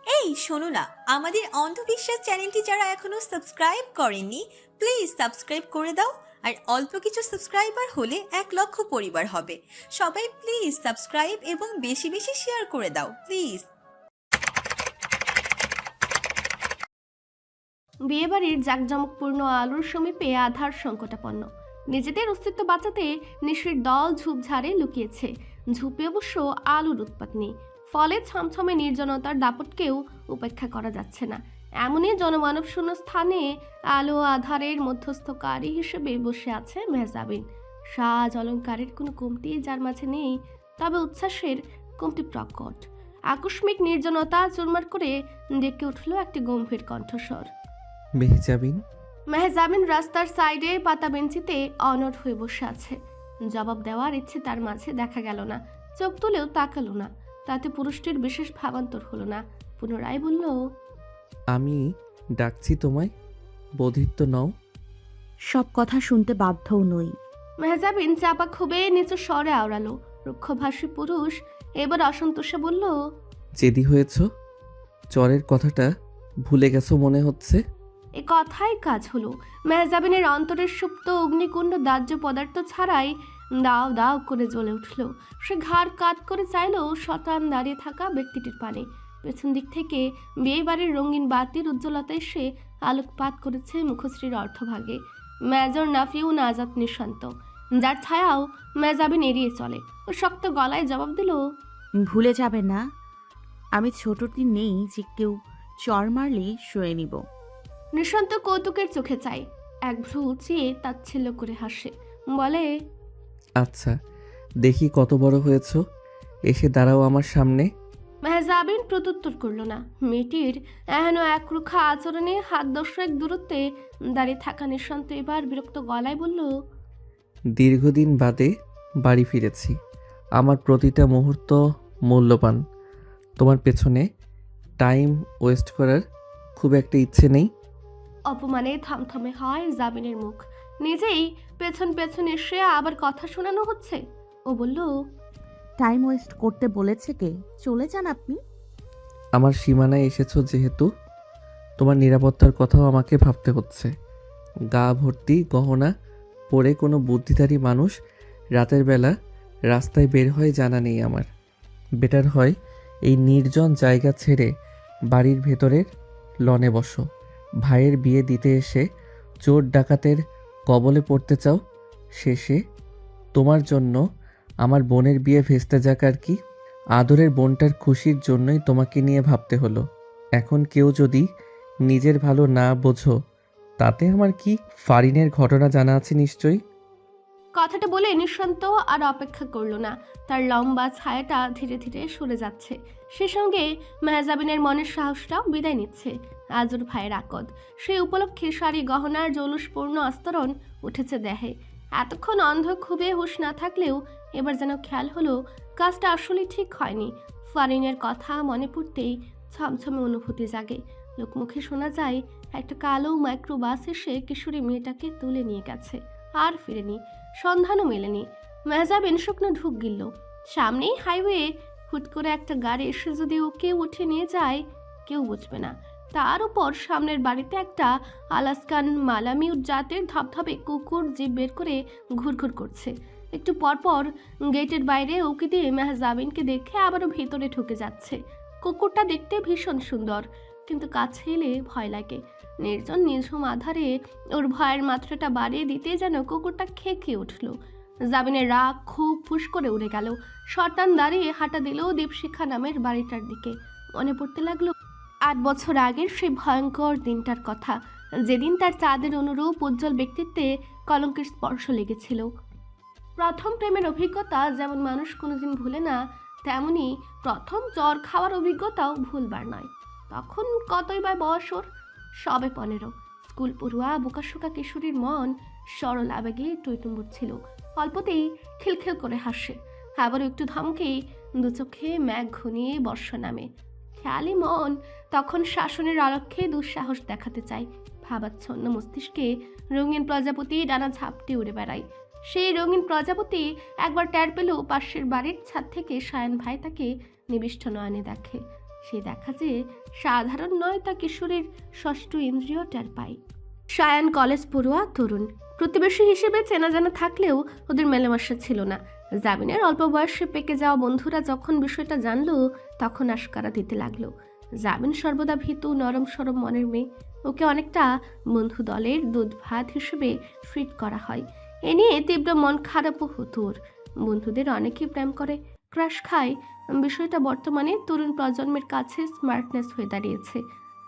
এই শোনো না, আমাদের অন্ধবিশ্বাস চ্যানেলটি যারা এখনো সাবস্ক্রাইব করেননি, প্লিজ সাবস্ক্রাইব করে দাও। আর অল্প কিছু সাবস্ক্রাইবার হলে 1 লক্ষ পরিবার হবে। সবাই প্লিজ সাবস্ক্রাইব এবং বেশি বেশি শেয়ার করে দাও প্লিজ। বিয়েবাড়ির জাঁকজমকপূর্ণ আলোর সমীপে আধার সংকটাপন্ন। নিজেদের অস্তিত্ব বাঁচাতে নিশির দল ঝোপঝাড়ে লুকিয়েছে। ঝুপে অবশ্য আলোর উৎপাত নেই, ফলে ছমছমে নির্জনতার দাপটকেও উপেক্ষা করা যাচ্ছে না। এমনই জনমানব শূন্য স্থানে আলো আধারের মধ্যস্থকারী হিসেবে বসে আছে মেহজাবিন। সাজ অলঙ্কারের কোনো কমতি যার মাঝে নেই, তবে উচ্ছ্বাসের কমতি প্রকট। আকস্মিক নির্জনতা চুরমার করে ডেকে উঠল একটি গম্ভীর কণ্ঠস্বর। মেহজাবিন। মেহজাবিন রাস্তার সাইডে পাতা বেঞ্চিতে অনড় হয়ে বসে আছে। জবাব দেওয়ার ইচ্ছে তার মাঝে দেখা গেল না, চোখ তুলেও তাকালো না। তাতে পুরুষটির বিশেষ ভাবান্তর হলো না। পুনরায় বলল, আমি ডাকছি তোমায়, বধির নও। সব কথা শুনতে বাধ্যও নই। মেহজাবিন চাপা খুবে নিচু স্বরে আওড়ালো। রুক্ষভাষী পুরুষ এবার অসন্তোষে বলল, জেদি হয়েছ, চরের কথাটা ভুলে গেছো মনে হচ্ছে। এ কথাই কাজ হলো। মেহজাবিনের অন্তরের সুপ্ত অগ্নিকুণ্ড দাহ্য পদার্থ ছাড়াই দাও দাও করে জ্বলে উঠল। সে ঘাড় কাত করে চাইল শতান দাঁড়িয়ে থাকা ব্যক্তিটির পানে। পেছন দিক থেকে বিয়ে বাড়ির রঙিন বাতির উজ্জ্বলতায় সে আলোকপাত করেছে মুখশ্রীর অর্ধভাগে। মেজর নাফিউ নাজাত নিঃশান্ত, যার ছায়াও মেহজাবিন এড়িয়ে চলে। ও শক্ত গলায় জবাব দিল, ভুলে যাবে না, আমি ছোটটি নেই যে কেউ চর মারলেই শুয়ে নিব। নিঃশান্ত কৌতুকের চোখে চায়, এক ভ্রু উঁচিয়ে তাচ্ছিল্য করে হাসে, বলে, আচ্ছা, দেখি কত বড় হয়েছ, এসে দাঁড়াও আমার সামনে। মেহজাবিন প্রত্যুত্তর করল না। মেয়েটির এহেন একরুখা আচরণে হাত দশেক দূরত্বে দাঁড়িয়ে থাকা নিঃশান্ত এবার বিরক্ত গলায় বলল, দীর্ঘদিন বাদে বাড়ি ফিরেছি, আমার প্রতিটা মুহূর্ত মূল্যবান। তোমার পেছনে টাইম ওয়েস্ট করার খুব একটা ইচ্ছে নেই। অপমানে থমথমে হয় জাবিনের মুখ। নিজেই পেছন পেছন এসে আবার কথা শোনানো হচ্ছে। ও বলল, টাইম ওয়েস্ট করতে বলেছে কে? চলে যান আপনি। আমার সীমানায় এসেছো যেহেতু, তোমার নিরাপত্তার কথাও আমাকে ভাবতে হচ্ছে। গা ভর্তি গহনা পরে কোনো বুদ্ধিধারী মানুষ রাতের বেলা রাস্তায় বের হয়ে জানা নেই আমার। বেটার হয় এই নির্জন জায়গা ছেড়ে বাড়ির ভেতরের লনে বসো। ভাইয়ের বিয়ে দিতে এসে চোর ডাকাতের কবলে পড়তে চাও, শেষে তোমার জন্য আমার বোনের বিয়ে ভেস্তে যাক আর কি। আদরের বোনটার খুশির জন্যই তোমাকে নিয়ে ভাবতে হলো। এখন কেউ যদি নিজের ভালো না বোঝো তাতে আমার কি? ফারিনের ঘটনা জানা আছে নিশ্চয়ই। কথাটা বলে নিঃশান্ত আর অপেক্ষা করল না। তার লম্বা ছায়াটা ধীরে ধীরে সরে যাচ্ছে। সে সঙ্গে মেহজাবিনের মনের সাহসটাও বিদায় নিচ্ছে। আজর ভাইয়ের আকদ, সে উপলক্ষে শাড়ি গহনার জৌলুসপূর্ণ আস্তরণ উঠেছে দেহে। এতক্ষণ অন্ধ খুবই হুঁশ না থাকলেও এবার যেন খেয়াল হলো কাজটা আসলে ঠিক হয়নি। ফারিনের কথা মনে পড়তেই ছমছমে অনুভূতি জাগে। লোকমুখে শোনা যায় একটা কালো মাইক্রোবাস এসে কিশোরী মেয়েটাকে তুলে নিয়ে গেছে, আর ফিরেনি। সন্ধানও মেলেনি। মেহজাবিন শুকনো ঢুক গিলল। সামনেই হাইওয়ে, হুট করে একটা গাড়ি এসে যদি ওকে উঠে নিয়ে যায় কেউ বুঝবে না। তার উপর সামনের বাড়িতে একটা আলাস্কান মালামিউট জাতের ধপধপে কুকুর জিভ বের করে ঘুরঘুর করছে। একটু পরপর গেটের বাইরে উকি দিয়ে মেহজাবিনকে দেখে আবারও ভেতরে ঢুকে যাচ্ছে। কুকুরটা দেখতে ভীষণ সুন্দর, কিন্তু কাছে এলে ভয় লাগে। নির্জন নিঝুম আধারে ওর ভয়ের মাত্রাটা বাড়িয়ে দিতে যেন কুকুরটা খেয়ে উঠল। জাবিনের রাগ খুব ফুস করে উড়ে গেল। শটান দাঁড়িয়ে হাঁটা দিল দীপশিখা নামের বাড়িটার দিকে। মনে পড়তে লাগলো 8 বছর আগের সেই ভয়ঙ্কর দিনটার কথা, যেদিন তার চাঁদের অনুরূপ উজ্জ্বল ব্যক্তিত্বে কলঙ্কের স্পর্শ লেগেছিল। প্রথম প্রেমের অভিজ্ঞতা যেমন মানুষ কোনোদিন ভুলে না, তেমনি প্রথম জ্বর খাওয়ার অভিজ্ঞতাও ভুলবার নয়। তখন কতই বা বয়স ওর, সবে 15। স্কুল পড়ুয়া বোকাশোকা কিশোরীর মন সরল আবেগে টইটুম্বুর ছিল। অল্পতেই খিলখিল করে হাসে, আবারও একটু ধমকে দু চোখে মেঘ ঘনিয়ে বর্ষা নামে। খেয়ালি মন তখন শাসনের আলক্ষ্যে দুঃসাহস দেখাতে চায়। ভাবাচ্ছন্ন মস্তিষ্কে রঙিন প্রজাপতি ডানা ঝাপটে উড়ে বেড়ায়। সেই রঙিন প্রজাপতি একবার টের পেল পাশের বাড়ির ছাদ থেকে সায়ন ভাই তাকে নিবিষ্ট নয়নে দেখে। সে দেখা যে সাধারণ নয়, তা কিশোরের ষষ্ঠ ইন্দ্রিয় টের পায়। সায়ান কলেজ পড়ুয়া তরুণ, প্রতিবেশী হিসেবে চেনা জানা থাকলেও ওদের মেলামেশা ছিল না। জামিনের অল্প বয়সে পেকে যাওয়া বন্ধুরা যখন বিষয়টা জানলো তখন আশকারা দিতে লাগলো। জামিন সর্বদা ভীতু, নরম সরম মনের মেয়ে। ওকে অনেকটা বন্ধু দলের দুধ ভাত হিসেবে ট্রিট করা হয়। এ নিয়ে তীব্র মন খারাপও হতো ওর। বন্ধুদের অনেকেই প্রেম করে, ক্রাশ খায়। বিষয়টা বর্তমানে তরুণ প্রজন্মের কাছে স্মার্টনেস হয়ে দাঁড়িয়েছে।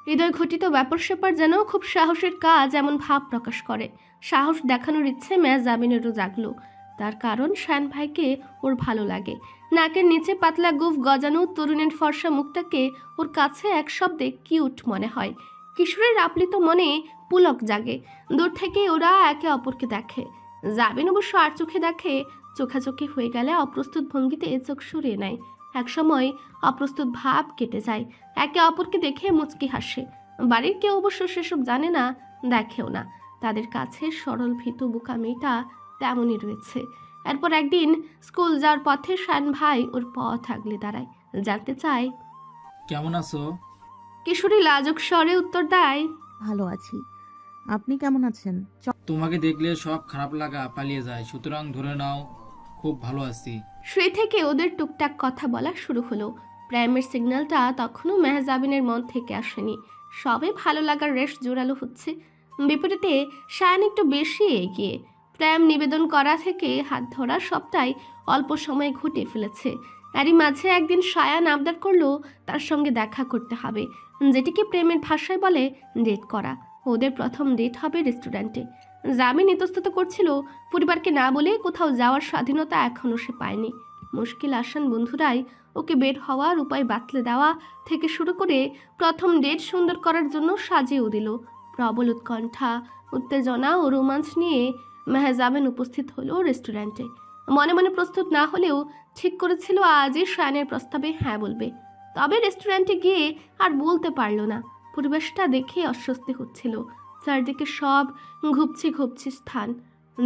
হৃদয় ঘটিত ব্যাপার স্যাপার যেন খুব সাহসের কাজ এমন ভাব প্রকাশ করে। সাহস দেখানোর ইচ্ছে জামিনেরও জাগলো। তার কারণ শায়ান ভাইকে ওর ভালো লাগে। নাকের নিচে পাতলা গুফ গজানো তরুণের ফর্সা মুখটাকে ওর কাছে এক শব্দে কিউট মনে হয়। কিশোরের আপ্লিত মনে পুলক জাগে। দূর থেকে ওরা একে অপরকে দেখে। জামিন অবশ্য আর চোখে দেখে, চোখাচোখি হয়ে গেলে অপ্রস্তুত ভঙ্গিতে চোখ সরিয়ে নেয়। একসময় অপ্রস্তুত ভাব কেটে যায়, একে অপরকে দেখে মুচকি হাসে। বাড়ির কেউ অবশ্য সেসব জানে না, দেখেও না। তাদের কাছে সরল ভীতু বোকা মেয়েটা তেমনই রয়েছে। এরপর একদিন স্কুল যাওয়ার পথে শায়ান ভাই ওর পথ আগলে দাঁড়ায়, জানতে চায় কেমন আছো? কিশোরী লাজুক স্বরে উত্তর দেয়, ভালো আছি, আপনি কেমন আছেন? তোমাকে দেখলে সব খারাপ লাগা পালিয়ে যায়, সুতরাং ধরে নাও খুব ভালো আছি। সে থেকে ওদের টুকটাক কথা বলা শুরু হলো। প্রেমের সিগন্যালটা তখনও মেহজাবিনের মন থেকে আসেনি। সবে ভালো লাগার রেশ জোরালো হচ্ছে। বিপরীতে শায়ান একটু বেশি এগিয়ে। প্রেম নিবেদন করা থেকে হাত ধরা সবটাই অল্প সময়ে ঘটে ফেলেছে। এরই মাঝে একদিন শায়ান আবদার করলো তার সঙ্গে দেখা করতে হবে, যেটিকে প্রেমের ভাষায় বলে ডেট করা। ওদের প্রথম ডেট হবে রেস্টুরেন্টে। জামিন ইতস্তত করছিল, পরিবারকে না বলে কোথাও যাওয়ার স্বাধীনতা এখনও সে পায়নি। মুশকিল আসান বন্ধুরাই ওকে বের হওয়ার উপায় বাতলে দেওয়া থেকে শুরু করে প্রথম ডেট সুন্দর করার জন্য সাজিয়েও দিল। প্রবল উৎকণ্ঠা, উত্তেজনা ও রোমাঞ্চ নিয়ে মেহজাবিন উপস্থিত হলো রেস্টুরেন্টে। মনে মনে প্রস্তুত না হলেও ঠিক করেছিল আজই শায়ানের প্রস্তাবে হ্যাঁ বলবে। তবে রেস্টুরেন্টে গিয়ে আর বলতে পারল না। পরিবেশটা দেখে অস্বস্তি হচ্ছিল। চারদিকে সব ঘুপছি ঘুপছি স্থান।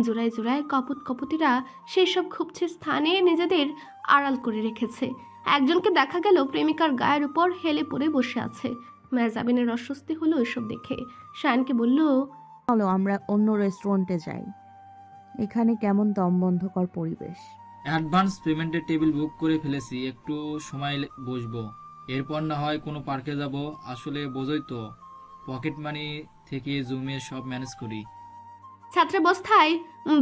জোড়ায় জোড়ায় কপট কপটিরা সেই সব ঘুপছি স্থানে নিজেদের আড়াল করে রেখেছে। একজনকে দেখা গেল প্রেমিকার গায়ের উপর হেলে পড়ে বসে আছে। মেহজাবিনের অস্বস্তি হলো এসব দেখে। শায়ানকে বলল, চলো আমরা অন্য রেস্টুরেন্টে যাই, এখানে কেমন দমবন্ধকর পরিবেশ। অ্যাডভান্স পেমেন্টের টেবিল বুক করে ফেলেছি, একটু সময় বসবো, এরপর না হয় কোনো পার্কে যাব। আসলে বোঝোই তো, পকেট মানি থেকে জমিয়ে সব ম্যানেজ করি। ছাত্রাবস্থায়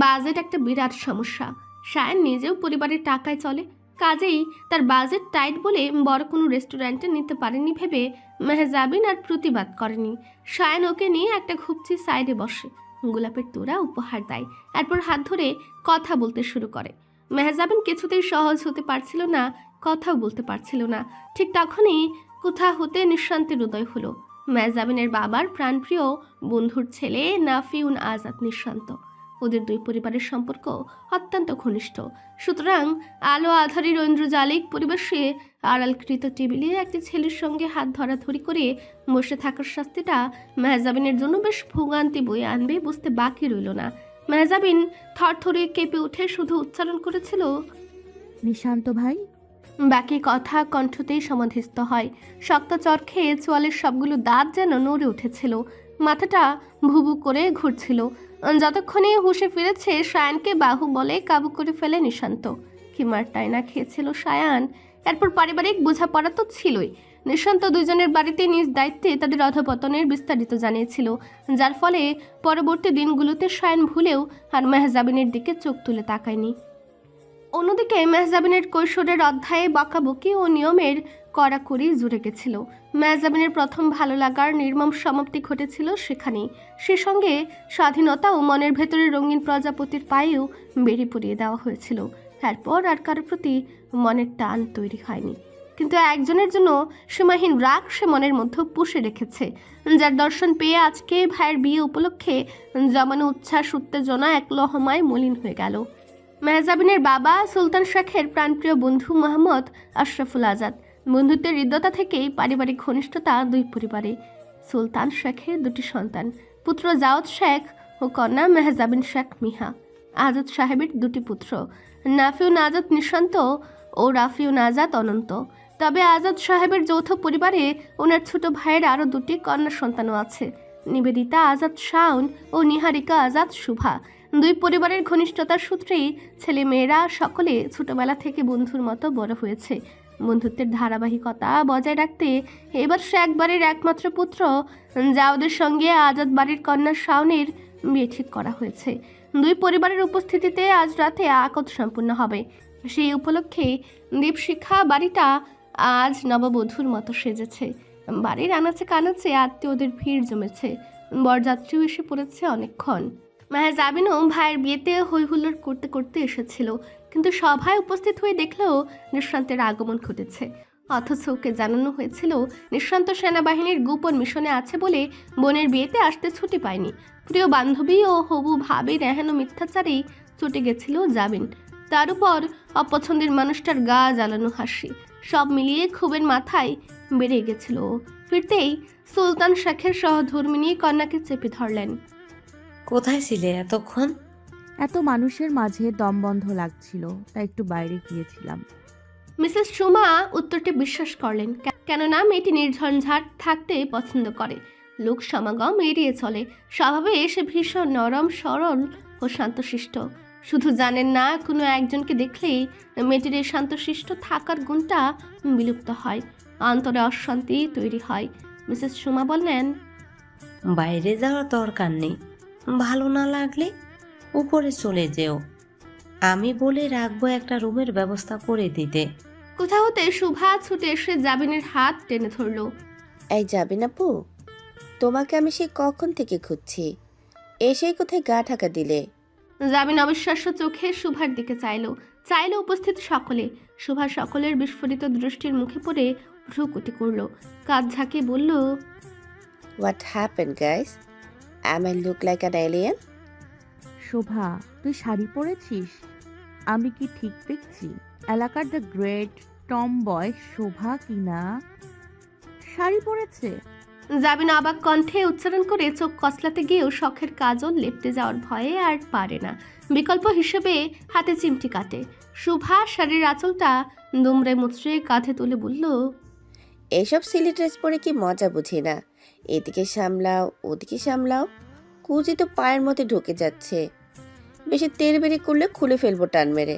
বাজেট একটা বিরাট সমস্যা। শায়ান নিজেও পরিবারের টাকায় চলে, কাজেই তার বাজেট টাইট বলে বড় কোনো রেস্টুরেন্টে নিতে পারেনি ভেবে মেহজাবিন আর প্রতিবাদ করেনি। শায়ান ওকে নিয়ে একটা ঘুপচি সাইডে বসে, গোলাপের তোড়া উপহার দেয়, এরপর হাত ধরে কথা বলতে শুরু করে। মেহজাবিন কিছুতেই সহজ হতে পারছিল না, কথাও বলতে পারছিল না। ঠিক তখনই কোথা হতে নিঃশান্তির উদয় হলো। মেহজাবিনের বাবার প্রাণপ্রিয় বন্ধুর ছেলে নাফিউন আজাদ নিঃশান্ত। ওদের দুই পরিবারের সম্পর্ক অত্যন্ত ঘনিষ্ঠ। সুতরাং আলো আধারী ঐন্দ্রজালিক পরিবেশে আড়ালকৃত টেবিলে একটি ছেলের সঙ্গে হাত ধরাধরি করে বসে থাকার শাস্তিটা মেহজাবিনের জন্য বেশ ভোগান্তি বয়ে আনবে বুঝতে বাকি রইল না। মেহজাবিন থরথরে কেঁপে উঠে শুধু উচ্চারণ করেছিল, নিশান্ত ভাই। বাকি কথা কণ্ঠতেই সমাধিস্থ হয়। শক্ত চর খেয়ে চোয়ালের সবগুলো দাঁত যেন নড়ে উঠেছিল, মাথাটা ভুবু করে ঘুরছিল। যতক্ষণে হুঁশে ফিরেছে শায়ানকে বাহু বলে কাবু করে ফেলে নিশান্ত। কি মারটাই না খেয়েছিল শায়ান। এরপর পারিবারিক বোঝাপড়া তো ছিলই। নিশান্ত দুজনের বাড়িতে নিজ দায়িত্বে তাদের অধপতনের বিস্তারিত জানিয়েছিল, যার ফলে পরবর্তী দিনগুলোতে শায়ান ভুলেও আর মেহজাবিনের দিকে চোখ তুলে তাকায়নি। অন্যদিকে মেহজাবিনের কৈশোরের অধ্যায়ে বকাবকি ও নিয়মের কড়াকড়ি জুড়ে গেছিল। মেহজাবিনের প্রথম ভালো লাগার নির্মম সমাপ্তি ঘটেছিল সেখানেই। সে সঙ্গে স্বাধীনতা ও মনের ভেতরে রঙিন প্রজাপতির পায়েও বেড়ি পরিয়ে দেওয়া হয়েছিল। তারপর আর কারোর প্রতি মনের টান তৈরি হয়নি, কিন্তু একজনের জন্য সীমাহীন রাগ সে মনের মধ্যে পুষে রেখেছে, যার দর্শন পেয়ে আজকে ভাইয়ের বিয়ে উপলক্ষে জমানো উচ্ছ্বাস উত্তেজনা এক লহমায় মলিন হয়ে গেল। মেহজাবিনের বাবা সুলতান শেখের প্রাণপ্রিয় বন্ধু মোহাম্মদ আশরাফুল আজাদ। বন্ধুত্বের হৃদ্যতা থেকেই পারিবারিক ঘনিষ্ঠতা দুই পরিবারে। সুলতান শেখের দুটি সন্তান, পুত্র জাওদ শেখ ও কন্যা মেহজাবিন শেখ মিহা। আজাদ সাহেবের দুটি পুত্র, নাফিউন আজাদ নিশান্ত ও রাফিউন আজাদ অনন্ত। তবে আজাদ সাহেবের যৌথ পরিবারে ওনার ছোট ভাইয়ের আরও 2টি কন্যা সন্তানও আছে, নিবেদিতা আজাদ শাওন ও নিহারিকা আজাদ শুভা। 2 পরিবারের ঘনিষ্ঠতার সূত্রেই ছেলে মেয়েরা সকলে ছোটবেলা থেকে বন্ধুর মতো বড় হয়েছে। বন্ধুত্বের ধারাবাহিকতা বজায় রাখতে এবার সে একবারের একমাত্র পুত্র জাওদের সঙ্গে আজাদ বাড়ির কন্যা শাওনের বিয়ে ঠিক করা হয়েছে। 2 পরিবারের উপস্থিতিতে আজ রাতে আকদ সম্পূর্ণ হবে। সেই উপলক্ষে দীপশিখা বাড়িটা আজ নববধূর মতো সেজেছে। বাড়ির আনাচে কানাচে আত্মীয়দের ভিড় জমেছে, বরযাত্রীও এসে পড়েছে অনেকক্ষণ। মেহজাবিনও ভাইয়ের বিয়েতে হই হুল্লোড় করতে করতে এসেছিল, কিন্তু সভায় উপস্থিত হয়ে দেখলেও নিঃশান্তের আগমন ঘটেছে। অথচ ওকে জানানো হয়েছিল নিঃশান্ত সেনাবাহিনীর গোপন মিশনে আছে বলে বোনের বিয়েতে আসতে ছুটি পায়নি। প্রিয় বান্ধবী ও হবু ভাবির এহেন মিথ্যাচারেই ছুটে গেছিল জাবিন। তার উপর অপছন্দের মানুষটার গা জ্বালানো হাসি, সব মিলিয়ে ক্ষোভের মাথায় বেড়ে গেছিল। ফিরতেই সুলতান শেখের সহধর্মিনী কন্যাকে চেপে ধরলেন। কোথায় ছিলে এতক্ষণ? এত মানুষের মাঝে দম বন্ধ লাগছিল, তাই একটু বাইরে গিয়েছিলাম। মিসেস সুমা উত্তরটি বিশ্বাস করলেন, কেননা মেয়েটি নির্ঝঞ্ঝাট থাকতে পছন্দ করে, লোক সমাগম এড়িয়ে চলে। স্বভাবে সে ভীষণ নরম, সরল ও শান্তশিষ্ট। শুধু জানেন না, কোনো একজনকে দেখলেই মেয়েটির এই শান্তশিষ্ট থাকার গুণটা বিলুপ্ত হয়, অন্তরে অশান্তি তৈরি হয়। মিসেস সুমা বললেন, বাইরে যাওয়ার দরকার নেই, ভালো না লাগলে উপরে চলে যেও, আমি বলে রাখবো একটা রুমের ব্যবস্থা করে দিতে। কোথা হতে শুভা ছুটে এসে জাবিনের হাত টেনে ধরল। এই যাবি না পু, তোমাকে আমি সেই কখন থেকে খুঁজছি, এসেই কোথায় গা ঢাকা দিলে? জাবিন অবিশ্বাস্য চোখে শুভার দিকে চাইল উপস্থিত সকলে। শুভা সকলের বিস্ফোরিত দৃষ্টির মুখে পড়ে ভ্রুকুটি করল, কাঁধ ঝাঁকিয়ে বলল, what happen guys? Am I look like an alien? Shobha, তুই শাড়ি পরেছিস? আমি কি ঠিক দেখছি? এলাকার the great tomboy Shobha কিনা শাড়ি পরেছে? জাবিন অবাক কণ্ঠে উচ্চারণ করে চোখ কসলাতে গিয়েও শখের কাজল লেপটে যাওয়ার ভয়ে আর পারে না। বিকল্প হিসেবে হাতে চিমটি কাটে। শুভা শাড়ির আঁচলটা দুমড়ে মুচড়ে কাঁধে তুলে বলল, এইসব সিলি ড্রেস পরে কি মজা বুঝি না, এদিকে সামলাও ওদিকে সামলাও, কুচি তো পায়ের মধ্যে ঢুকে যাচ্ছে, বেশি তেড়বেড়ি করলে খুলে ফেলবো টান মেরে।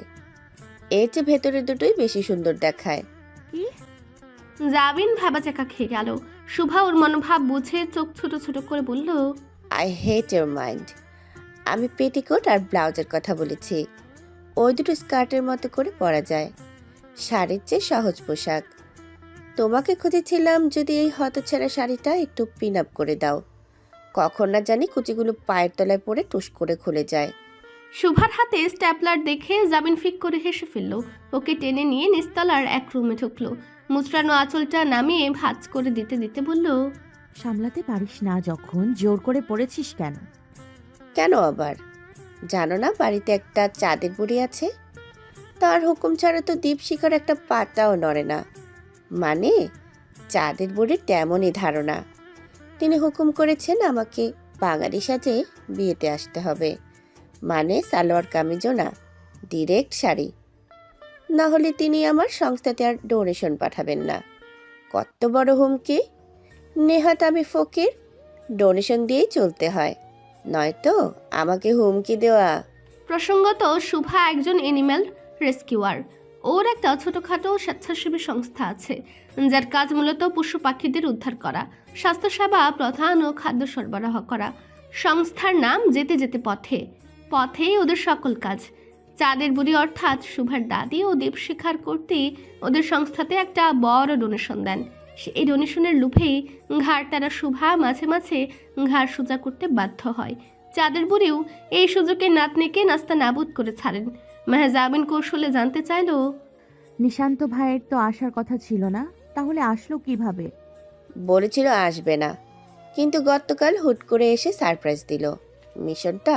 এর চেয়ে ভেতরে দুটোই বেশি সুন্দর দেখায়। কি? জাবিন ভাবাচাকা খেয়ে গেল। শুভা ওর মনোভাব বুঝে চোখ ছোট ছোট করে বলল, আই হেট ইউর মাইন্ড। আমি পেটিকোট আর ব্লাউজের কথা বলেছি, ওই দুটো স্কার্টের মতো করে পরা যায়, শাড়ির চেয়ে সহজ পোশাক। তোমাকে খুঁজেছিলাম যদি এই হতছেড়া শাড়িটা একটু পিন আপ করে দাও, কখন না জানি কুচিগুলো পায়ের তলায় পড়ে টুস করে খুলে যায়। শুভার হাতে স্ট্যাপলার দেখে জাবিন ফিক করে হেসে ফেলল। ওকে টেনে নিয়ে নিস্তলার এক রুমে ঢুকলো। মুচড়ানো আঁচলটা নামিয়ে ভাঁজ করে দিতে দিতে বলল, সামলাতে পারিস না যখন জোর করে পড়েছিস কেন? কেন আবার? জানো না বাড়িতে একটা চাঁদের বুড়ি আছে, তার হুকুম ছাড়া তো দীপশিখার একটা পাতাও নড়ে না। মানে চাঁদের বুড়ির তেমনই ধারণা, তিনি হুকুম করেছেন আমাকে বাঙালি সাজে বিয়েতে আসতে হবে, মানে সালোয়ার কামিজও না, ডিরেক্ট শাড়ি, না হলে তিনি আমার সংস্থাতে আর ডোনেশন পাঠাবেন না। কত বড় হুমকি! নেহাত আমি ফকির, ডোনেশন দিয়েই চলতে হয়, নয়তো আমাকে হুমকি দেওয়া। প্রসঙ্গত শুভা একজন এনিম্যাল রেস্কিউয়ার। ওর একটা ছোটখাটো স্বেচ্ছাসেবী সংস্থা আছে, যার কাজ মূলত পশু পাখিদের উদ্ধার করা, স্বাস্থ্যসেবা প্রধান ও খাদ্য সরবরাহ করা। সংস্থার নাম যেতে যেতে পথে, পথেই ওদের সকল কাজ। চাঁদের বুড়ি অর্থাৎ শুভার দাদি ও দীপশিখার করতে ওদের সংস্থাতে একটা বড় ডোনেশন দেন। এই ডোনেশনের লোভেই ঘাড় তারা শুভা মাঝে মাঝে ঘাড় সোজা করতে বাধ্য হয়। চাঁদের বুড়িও এই সুযোগে নাতনিকে নাস্তা নাবুদ করে ছাড়েন। মেহজাবিন কৌশলে জানতে চাইল, নিশান্ত ভাইয়ের তো আসার কথা ছিল না, তাহলে আসলো কিভাবে? বলেছিল আসবে না, কিন্তু গতকাল হুট করে এসে সারপ্রাইজ দিল। মিশনটা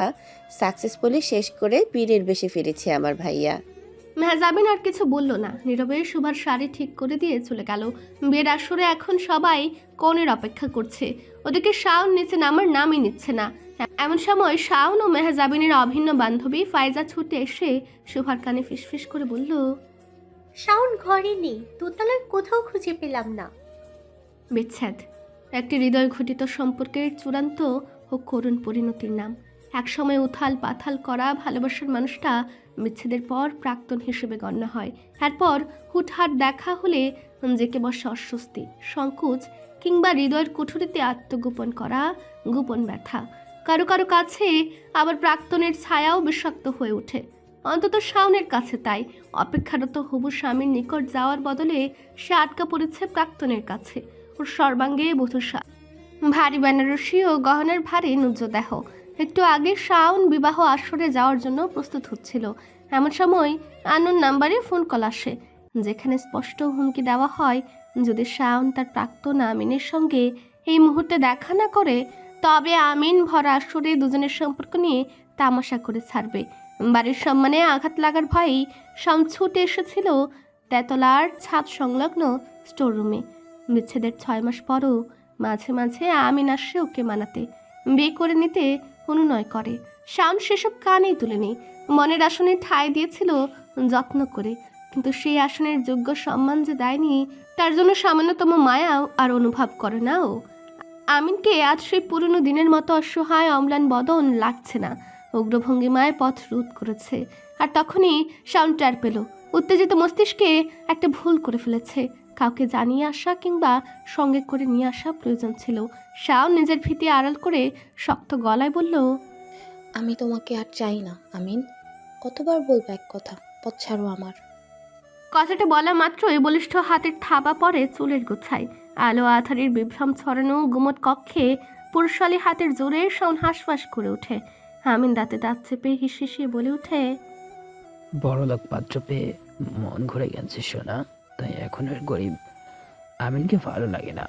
সাকসেসফুলি শেষ করে বীরের বেশে ফিরেছে আমার ভাইয়া। মেহজাবিন আর কিছু বলল না, নীরবে শুভার শাড়ি ঠিক করে দিয়ে চলে গেল। বিয়ের আসরে এখন সবাই কনের অপেক্ষা করছে। ওদিকে শাওন নিচে নামার নামই নিচ্ছে না। এমন সময় শাওন ও মেহজাবিনের অভিন্ন বান্ধবী ফাইজা ছুটে এসে শুভার কানে ফিসফিস করে বলল, শাওন ঘরে নেই, দোতলার কোথাও খুঁজে পেলাম না। বিচ্ছেদ একটি হৃদয় ঘটিত সম্পর্কের চূড়ান্ত ও করুণ পরিণতির নাম। একসময় উথাল পাথাল করা ভালোবাসার মানুষটা বিচ্ছেদের পর প্রাক্তন হিসেবে গণ্য হয়। এরপর হুটহাট দেখা হলে জেকে বসে অস্বস্তি, সংকোচ কিংবা হৃদয়ের কুঠুরিতে আত্মগোপন করা গোপন ব্যথা। কারো কারো কাছে আবার প্রাক্তনের ছায়াও বিষাক্ত হয়ে ওঠে। অন্তত শাওনের কাছে তাই। অপেক্ষারত হবু স্বামীর নিকট যাওয়ার বদলে সে আটকা পড়েছে প্রাক্তনের কাছে। ওর সর্বাঙ্গে বধূষা, ভারী বেনারসি ও গহনার ভারী নুজ্জদেহ। একটু আগে শাওন বিবাহ আসরে যাওয়ার জন্য প্রস্তুত হচ্ছিল। এমন সময় আননোন নাম্বারে ফোন কল আসে, যেখানে স্পষ্ট হুমকি দেওয়া হয় যদি শাওন তার প্রাক্তন আমিনের সঙ্গে এই মুহূর্তে দেখা না করে তবে আমিন ভরা আসরে দুজনের সম্পর্ক নিয়ে তামাশা করে ছাড়বে। বাড়ির সম্মানে আঘাত লাগার ভয়েই শাওন ছুটে এসেছিল তেতলার ছাদ সংলগ্ন স্টোররুমে। বিচ্ছেদের 6 মাস পরও মাঝে মাঝে আমিন আসে ওকে মানাতে, বিয়ে করে নিতে অনুনয় করে। শাওন সেসব কানেই তুলেনি, মনের আসনে ঠাঁই দিয়েছিল যত্ন করে, কিন্তু সেই আসনের যোগ্য সম্মান যে দেয়নি তার জন্য সামান্যতম মায়াও আর অনুভব করে না ও। আমিনকে আজ সেই পুরনো দিনের মতো অসহায় অম্লান বদন লাগছে না। উগ্রভঙ্গিমায় পথ রোধ করেছে। আর তখনই শাওন টের পেল উত্তেজিত মস্তিষ্কে একটা ভুল করে ফেলেছে। কাউকে জানিয়ে আসা কিংবা সঙ্গে করে নিয়ে আসা প্রয়োজন ছিল। শাওন নিজের ভীতি আড়াল করে শক্ত গলায় বলল, আমি তোমাকে আর চাই না আমিন। কতবার বলবো এক কথা, পথ ছাড়ো আমার। কথাটা বলা মাত্রই বলিষ্ঠ হাতের থাবা পড়ে চুলের গোছায়। আলো আধারের বিভ্রম ছড়ানো গুমট কক্ষে পুরুষালী হাতের জোরে শাওন হাঁসফাঁস করে ওঠে। আমিন দাঁতে দাঁত চেপে হিসিয়ে বলে ওঠে, বড়লোক পাত্র পেয়ে মন ঘুরে গেছে সোনা, তাই এখন আর গরিব আমিনকে ভালো লাগে না।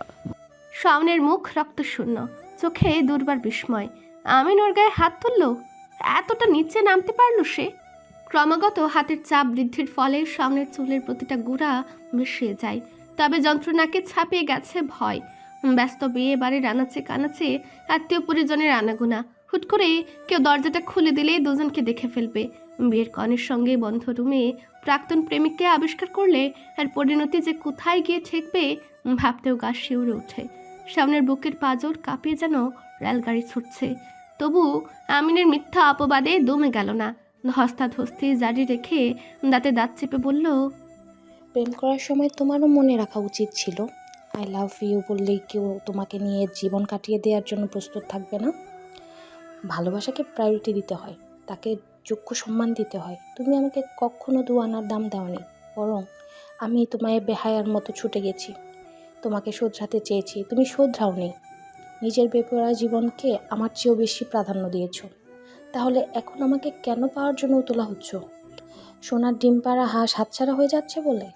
শাওনের মুখ রক্তশূন্য, চোখে দুর্বার বিস্ময়। আমিন ওর গায়ে হাত তুলল, এতটা নিচে নামতে পারল সে? ক্রমাগত হাতের চাপ বৃদ্ধির ফলে শাওনের চুলের প্রতিটা গুড়া মিশিয়ে যায়। তবে যন্ত্রণাকে ছাপিয়ে গেছে ভয়। ব্যস্ত বিয়ে বাড়ির আনাচে কানাচে আত্মীয় পরিজনের আনাগোনা। হুট করে কেউ দরজাটা খুলে দিলে দুজনকে দেখে ফেলবে। বিয়ের কনের সঙ্গে বন্ধ রুমে প্রাক্তন প্রেমিককে আবিষ্কার করলে আর পরিণতি যে কোথায় গিয়ে ঠেকবে ভাবতেও গা শিউরে ওঠে। সামনের বুকের পাঁজর কাঁপিয়ে যেন রেলগাড়ি ছুটছে। তবু আমিনের মিথ্যা অপবাদে দমে গেল না। ধস্তাধস্তি জারি রেখে দাঁতে দাঁত চেপে বলল, প্রেম করার সময় তোমারও মনে রাখা উচিত ছিল আই লাভ ইউ বললেই কেউ তোমাকে নিয়ে জীবন কাটিয়ে দেওয়ার জন্য প্রস্তুত থাকবে না। ভালোবাসাকে প্রায়োরিটি দিতে হয়, তাকে যোগ্য সম্মান দিতে হয়। তুমি আমাকে কখনো 2 আনার দাম দাওনি, বরং আমি তোমায় বেহায়ার মতো ছুটে গেছি। তোমাকে শোধরাতে চেয়েছি, তুমি শোধরাওনি। নিজের বেপরোয়া জীবনকে আমার চেয়েও বেশি প্রাধান্য দিয়েছো। তাহলে এখন আমাকে কেন পাওয়ার জন্য উতলা হচ্ছ? সোনার ডিম পাড়া হাঁস হাতছাড়া হয়ে যাচ্ছে বলে?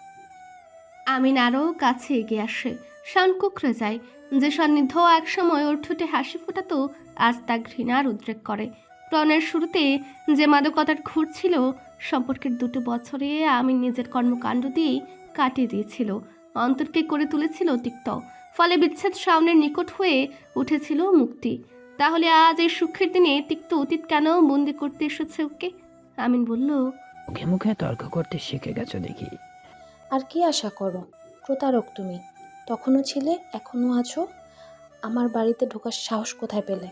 আমিন আরও কাছে এগিয়ে আসে। শাওন কুকড়ে যায়। যে সান্নিধ্য একসময় ওর ঠোঁটে হাসি ফোটাতো আজ তা ঘৃণার উদ্রেক করে। প্রণয়ের শুরুতে যে মাদকতার ঘুর ছিল সম্পর্কের 2 বছরে আমিন নিজের কর্মকাণ্ড দিয়েই কাটিয়ে দিয়েছিল। অন্তরকে করে তুলেছিল তিক্ত। ফলে বিচ্ছেদ শাওনের নিকট হয়ে উঠেছিল মুক্তি। তাহলে আজ এই সুখের দিনে তিক্ত অতীত কেন বন্দি করতে এসেছে ওকে? আমিন বলল, মুখে মুখে তর্ক করতে শিখে গেছো দেখি। আর কি আশা করো? প্রতারক তুমি। তখনও ছিলে, এখনও আছো। আমার বাড়িতে ঢোকার সাহস কোথায় পেলে?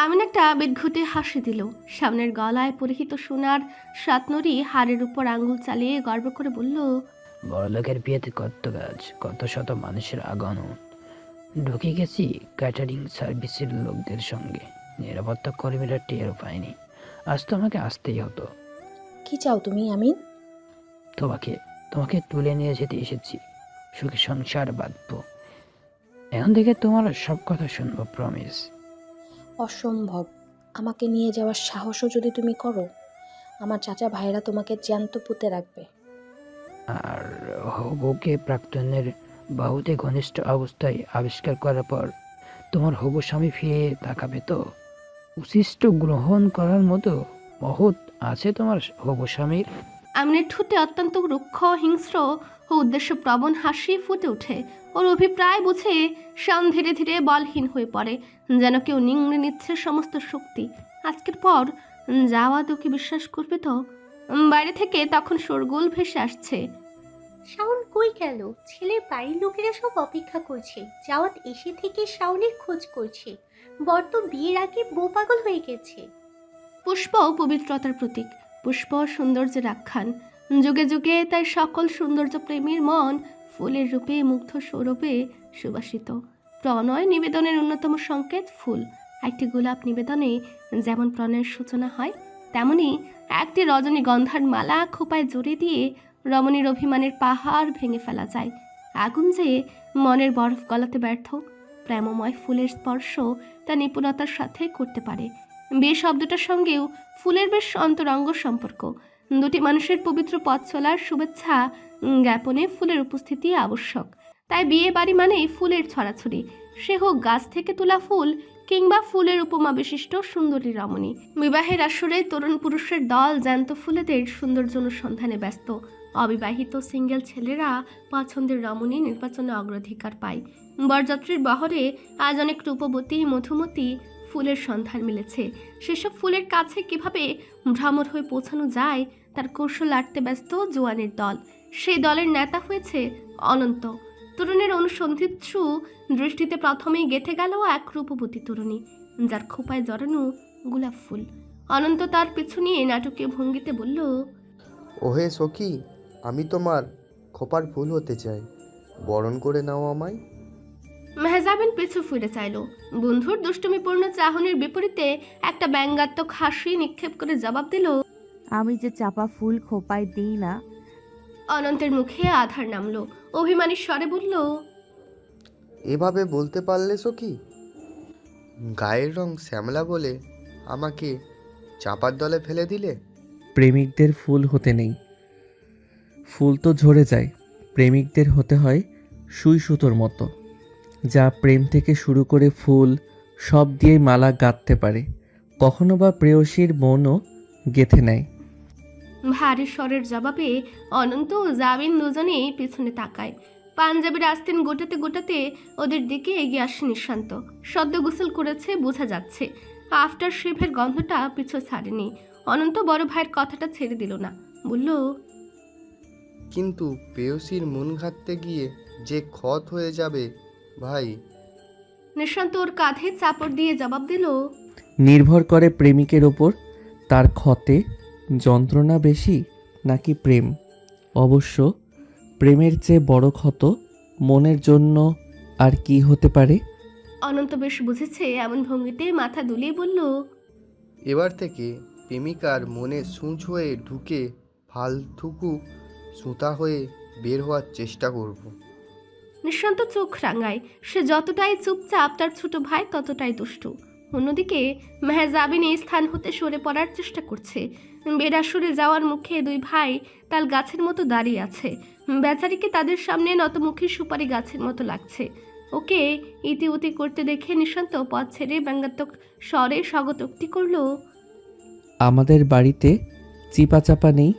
আমিন একটা বিদঘুটে হাসি দিল। সামনের গলায় পরিহিত সোনার সাতনরি হাড়ের উপর আঙ্গুল চালিয়ে গর্ব করে বলল, বড়লোকের বিয়েতে কত কাজ, কত শত মানুষের আগমন। ঢুকে গেছি ক্যাটারিং সার্ভিসের লোকদের সঙ্গে, নিরাপত্তা কর্মীরা টেরও পায়নি। আজ তো আমাকে আসতেই হতো। কি চাও তুমি আমিন? তোমাকে তুলে নিয়ে যেতে এসেছি, সুখে সংসার বাঁধবো। এখন থেকে তোমার সব কথা শুনবো, প্রমিস। অসম্ভব। আমাকে নিয়ে যাওয়ার সাহসও যদি তুমি করো, আমার চাচা ভাইরা তোমাকে জ্যান্ত পুঁতে রাখবে। আর হবুকে প্রাক্তনের বাহুতে ঘনিষ্ঠ অবস্থায় আবিষ্কার করার পর তোমার হবু স্বামী ফিরে তাকাবে তো? উশিষ্ট গ্রহণ করার মতো মহৎ আছে তোমার হবু স্বামীর? আমিনের ঠোঁটে অত্যন্ত রুক্ষ, হিংস্র ও উদ্দেশ্যপ্রবণ হাসি ফুটে ওঠে। ওর অভিপ্রায় বুঝে শাওন ধীরে ধীরে বলহীন হয়ে পড়ে, যেন কেউ নিংড়ে নিচ্ছে সমস্ত শক্তি। আজকের পর যাওয়া তো কি বিশ্বাস করবে তো? বাইরে থেকে তখন শোরগোল ভেসে আসছে। শাওন কই গেল? ছেলের বাড়ির লোকেরা সব অপেক্ষা করছে। জাওয়াত এসে থেকে শাওনের খোঁজ করছে। বর তো বিয়ের আগে বউ পাগল হয়ে গেছে। পুষ্প পবিত্রতার প্রতীক, পুষ্প সৌন্দর্যের আখ্যান। যুগে যুগে তাই সকল সৌন্দর্য প্রেমীর মন ফুলের রূপে মুগ্ধ সৌরভে সুবাসিত। প্রণয় নিবেদনের অন্যতম সংকেত ফুল। একটি গোলাপ নিবেদনে যেমন প্রণয়ের সূচনা হয়, তেমনি একটি রজনীগন্ধার মালা খোপায় জড়িয়ে দিয়ে রমণীর অভিমানের পাহাড় ভেঙে ফেলা যায়। আগুন যে মনের বরফ গলাতে ব্যর্থ, প্রেমময় ফুলের স্পর্শ তা নিপুণতার সাথে করতে পারে। বিয়ে শব্দটার সঙ্গেও ফুলের বেশ অন্তরঙ্গ সম্পর্ক। দুটি মানুষের পবিত্র পথ চলার শুভেচ্ছা জ্ঞাপনে ফুলের উপস্থিতি আবশ্যক। তাই বিয়ে বাড়ি মানেই ফুলের ছড়াছড়ি, সে হোক গাছ থেকে তোলা ফুল কিংবা ফুলের উপমা বিশিষ্ট সুন্দরী রমণী। বিবাহের আসরে তরুণ পুরুষের দল জ্যান্ত ফুলেদের সৌন্দর্য অনুসন্ধানে ব্যস্ত। অবিবাহিত সিঙ্গেল ছেলেরা পছন্দের রমণী নির্বাচনে অগ্রাধিকার পায়। বরযাত্রীর বহরে আজ অনেক রূপবতী মধুমতী ফুলের সন্ধান মিলেছে। সেসব ফুলের কাছে কিভাবে ভ্রমর হয়ে পৌঁছানো যায় তার কৌশল আটতে ব্যস্ত জোয়ানের দল। সেই দলের নেতা হয়েছে অনন্ত। তরুণের অনুসন্ধিৎসু দৃষ্টিতে প্রথমেই গেঁথে গেল এক রূপবতী তরুণী, যার খোপায় জড়ানো গোলাপ ফুল। অনন্ত তার পিছু নিয়ে নাটকীয় ভঙ্গিতে বলল, ওহে সখী, আমি তোমার খোপার ফুল হতে চাই, বরণ করে নাও আমায়। মেহজাবিন পিছু ফিরে চাইল। বন্ধুর দুষ্টুমিপূর্ণ চাহনির বিপরীতে একটা ব্যঙ্গাত্মক হাসি নিক্ষেপ করে জবাব দিল, আমি যে চাপা ফুল খোপায় দিই না। অনন্তের মুখে আধার নামলো। অভিমানী স্বরে বলল, এভাবে বলতে পারলে সখী? গায়ের রং শ্যামলা বলে আমাকে চাপার দলে ফেলে দিলে। প্রেমিকদের ফুল হতে নেই, ফুল তো ঝরে যায়। প্রেমিকদের হতে হয় সুই সুতোর মতো, যা প্রেম থেকে শুরু করে ফুল সব দিয়েই মালা গাঁথতে পারে, কখনো বা প্রেয়সীর মনও গেঁথে নেয়। ভারী স্বরের জবাবে অনন্ত ও জাবিন দুজনেই পিছনে তাকায়। পাঞ্জাবির আস্তিন গোটাতে গোটাতে ওদের দিকে এগিয়ে আসে নিঃশান্ত। সদ্য গোসল করেছে বোঝা যাচ্ছে। আফটার শেভের গন্ধটা পিছু ছাড়েনি। অনন্ত বড় ভাইয়ের কথাটা ছেড়ে দিল না, বলল, কিন্তু প্রেয়সীর মন ঘাঁটতে গিয়ে যে ক্ষত হয়ে যাবে ভাই। নিঃশান্ত ওর কাঁধে চাপড় দিয়ে জবাব দিল, নির্ভর করে প্রেমিকের ওপর, তার ক্ষতে যন্ত্রণা বেশি নাকি প্রেম। অবশ্য প্রেমের চেয়ে বড় ক্ষত মনের জন্য আর কি হতে পারে। অনন্ত বেশ বুঝেছে এমন ভঙ্গিতে মাথা দুলিয়ে বলল, এবার থেকে প্রেমিকার মনে সূঁচ হয়ে ঢুকে ফালতুকু সুতা হয়ে বের হওয়ার চেষ্টা করব। নিঃশান্ত চোখ রাঙায়। সে যতটাই চুপচাপ তার ছোট ভাই ততটাই দুষ্টু। অন্যদিকে মেহজাবিন এই স্থান হতে সরে পড়ার চেষ্টা করছে। বেরাসুরে যাওয়ার মুখে দুই ভাই তাল গাছের মতো দাঁড়িয়ে আছে। বেচারিকে তাদের সামনে নতমুখী সুপারি গাছের মতো লাগছে। ওকে ইতিউতি করতে দেখে নিঃশান্ত পথ ছেড়ে ব্যঙ্গাত্মক স্বরে স্বাগতোক্তি করল, আমাদের বাড়িতে চিপাচাপা নেই,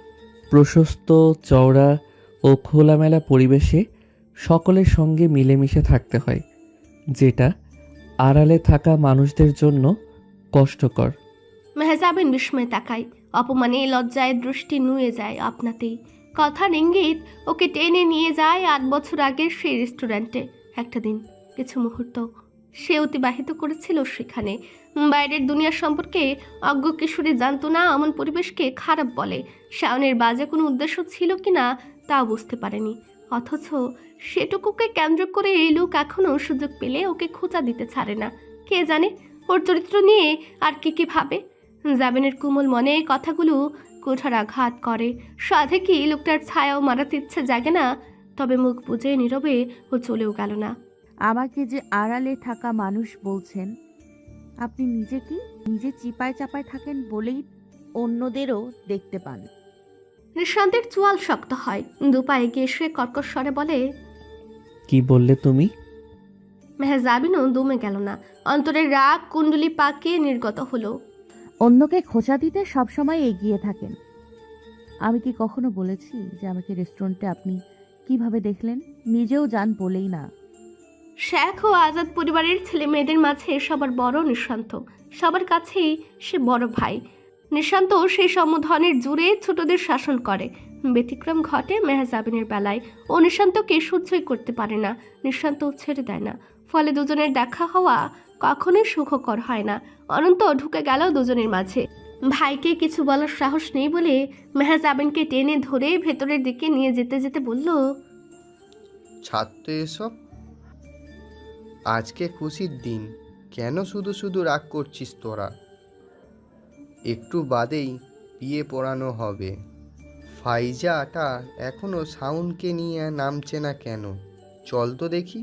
প্রশস্ত চওড়া ও খোলামেলা পরিবেশে সকলের সঙ্গে মিলেমিশে থাকতে হয়, যেটা আড়ালে থাকা মানুষদের জন্য কষ্টকর। মেহজাবিন বিস্ময়ে তাকায়। অপমানে লজ্জায় দৃষ্টি নুয়ে যায় আপনাতেই। কথার ইঙ্গিত ওকে টেনে নিয়ে যায় 8 বছর আগের সেই রেস্টুরেন্টে। একটা দিন, কিছু মুহূর্ত সে অতিবাহিত করেছিল সেখানে। বাইরের দুনিয়া সম্পর্কে অজ্ঞ কিশোরী জানতো না এমন পরিবেশকে খারাপ বলে। শাওনের বাজে কোনো উদ্দেশ্য ছিল কিনা তা বুঝতে পারেনি। অথচ সেটুকুকে কেন্দ্র করে এই লোক এখনও সুযোগ পেলে ওকে খোঁচা দিতে ছাড়ে না। কে জানে ওর চরিত্র নিয়ে আর কি ভাবে। জাবিনের কোমল মনে কথাগুলো কোঠার আঘাত করে। সাধে কি লোকটার ছায়াও মারাতে ইচ্ছে জাগে না? তবে মুখ বুজে নীরবে ও চলেও গেল না। আমাকে যে আড়ালে থাকা মানুষ বলছেন, আপনি নিজে কি নিজে চিপায় চাপায় থাকেন বলেই অন্যদেরও দেখতে পান। নিঃশান্তের চোয়াল শক্ত হয়। দুপা এগিয়ে এসে কর্কশ স্বরে বলে, কি বললে তুমি? মেহজাবিনও দমে গেল না। অন্তরের রাগ কুণ্ডলি পাকিয়ে নির্গত হলো। অন্যকে খোঁচা দিতে সবসময় এগিয়ে থাকেন। আমি কি কখনো বলেছি যে আমাকে রেস্টুরেন্টে আপনি কিভাবে দেখলেন? নিজেও যান বলেই না। শেখ ও আজাদ পরিবারের ছেলে মেয়েদের মাঝে সবার বড় নিঃশান্ত। সবার কাছেই সে বড় ভাই। নিঃশান্ত সেই সমধনের জুড়ে ছোটদের শাসন করে। ব্যতিক্রম ঘটে মেহজাবিনের বেলায়। ও নিশান্তকে সহ্যই করতে পারে না, নিশান্ত ছেড়ে দেয় না। ফলে দুজনের দেখা হওয়া কখনোই সুখকর হয় না। অনন্ত ঢুকে গেল দুজনের মাঝে। ভাইকে কিছু বলার সাহস নেই বলে মেহজাবিনকে টেনে ধরে ভেতরের দিকে নিয়ে যেতে যেতে বলল, ছাড় তো এসব, আজকে খুশির দিন, কেন শুধু শুধু রাগ করছিস তোরা? একটু বাদেই বিয়ে পড়ানো হবে। ফাইজাটা এখনো শাওনকে নিয়ে নামছে না কেন? চল তো দেখি।